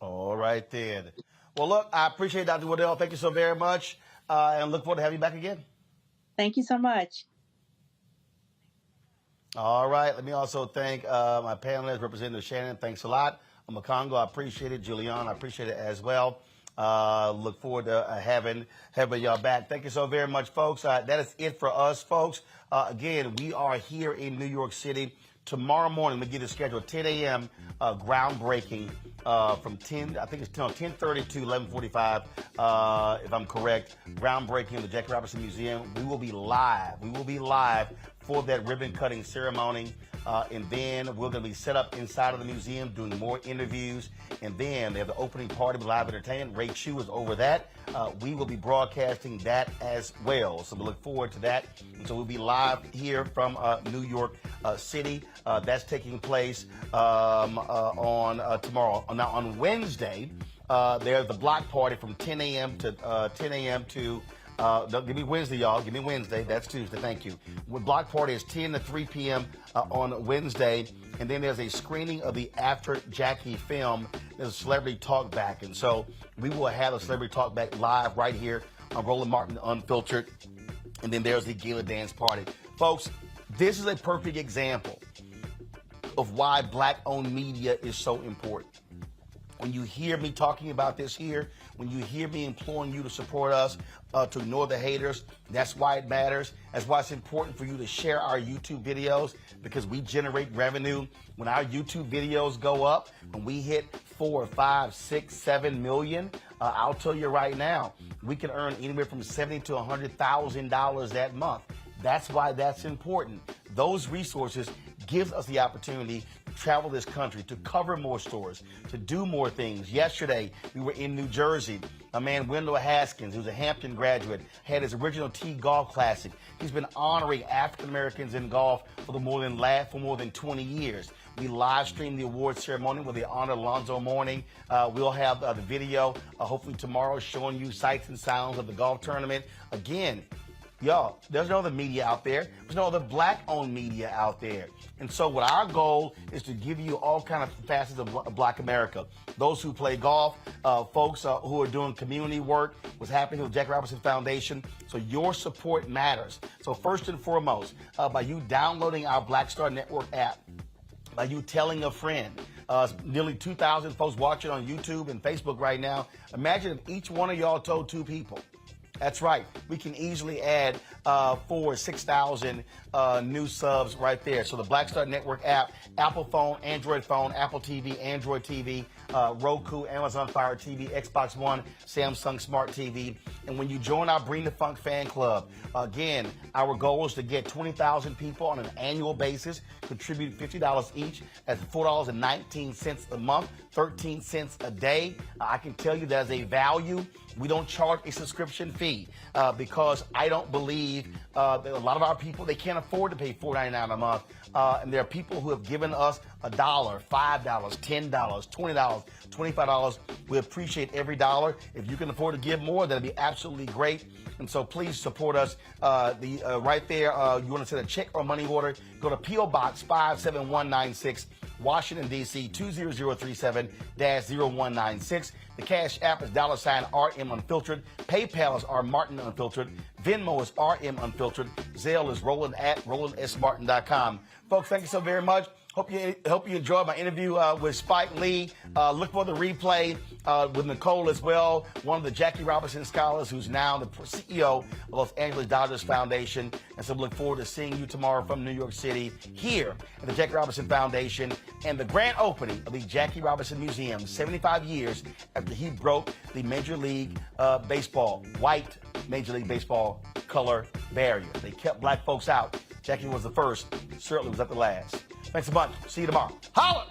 All right, then. Well, look, I appreciate Dr. Waddell. Thank you so very much. And look forward to having you back again. Thank you so much. All right. Let me also thank my panelists, Representative Shannon. Thanks a lot. Makongo, I appreciate it. Julian, I appreciate it as well. Look forward to having y'all back. Thank you so very much, folks. That is it for us, folks. Again, we are here in New York City. Tomorrow morning, we get a schedule 10 a.m. Groundbreaking from 10:30 to 11:45, if I'm correct. Groundbreaking in the Jackie Robinson Museum. We will be live. We will be live for that ribbon cutting ceremony. And then we're going to be set up inside of the museum doing more interviews. And then they have the opening party with live entertainment. Ray Chu is over that. We will be broadcasting that as well. So we look forward to that. And so we'll be live here from New York City. That's taking place on tomorrow. Now on Wednesday, there's the block party from 10 a.m. to give me Wednesday, y'all. Give me Wednesday. That's Tuesday. Thank you. Block party is 10 to 3 p.m. On Wednesday. And then there's a screening of the After Jackie film. There's a celebrity talk back. And so we will have a celebrity talk back live right here on Roland Martin Unfiltered. And then there's the gala dance party. Folks, this is a perfect example of why black-owned media is so important. When you hear me talking about this here, when you hear me imploring you to support us, to ignore the haters, that's why it matters. That's why it's important for you to share our YouTube videos, because we generate revenue. When our YouTube videos go up, when we hit 4, 5, 6, 7 million, I'll tell you right now, we can earn anywhere from $70,000 to $100,000 that month. That's why that's important. Those resources gives us the opportunity to travel this country, to cover more stores, to do more things. Yesterday, we were in New Jersey. A man, Wendell Haskins, who's a Hampton graduate, had his original T Golf Classic. He's been honoring African Americans in golf for more than 20 years. We live streamed the awards ceremony where they honored Alonzo Mourning. We'll have the video hopefully tomorrow showing you sights and sounds of the golf tournament. Again, y'all, there's no other media out there. There's no other black-owned media out there. And so what our goal is to give you all kind of facets of Black America. Those who play golf, folks who are doing community work, what's happening with Jackie Robinson Foundation. So your support matters. So first and foremost, by you downloading our Black Star Network app, by you telling a friend, nearly 2,000 folks watching on YouTube and Facebook right now. Imagine if each one of y'all told 2 people. That's right. We can easily add 4,000 or 6,000 new subs right there. So the Black Star Network app, Apple phone, Android phone, Apple TV, Android TV, Roku, Amazon Fire TV, Xbox One, Samsung Smart TV. And when you join our Bring the Funk fan club, again, our goal is to get 20,000 people on an annual basis, contribute $50 each. That's $4.19 a month, 13 cents a day. I can tell you there's a value. We don't charge a subscription fee because I don't believe that a lot of our people, they can't afford to pay $4.99 a month. And there are people who have given us $1, $5, $10, $20, $25. We appreciate every dollar. If you can afford to give more, that'd be absolutely great. And so please support us. Right there, you want to send a check or money order, go to P.O. Box 57196, Washington, D.C. 20037-0196. The Cash App is $RM Unfiltered. PayPal is R Martin Unfiltered. Venmo is RM Unfiltered. Zelle is Roland at RolandSMartin.com. Folks, thank you so very much. Hope you enjoyed my interview with Spike Lee. Look for the replay with Nicole as well, one of the Jackie Robinson scholars who's now the CEO of Los Angeles Dodgers Foundation. And so we look forward to seeing you tomorrow from New York City here at the Jackie Robinson Foundation and the grand opening of the Jackie Robinson Museum 75 years after he broke the Major League Baseball, white Major League Baseball color barrier. They kept black folks out. Jackie was the first, certainly was at the last. Thanks a bunch. See you tomorrow. Holla!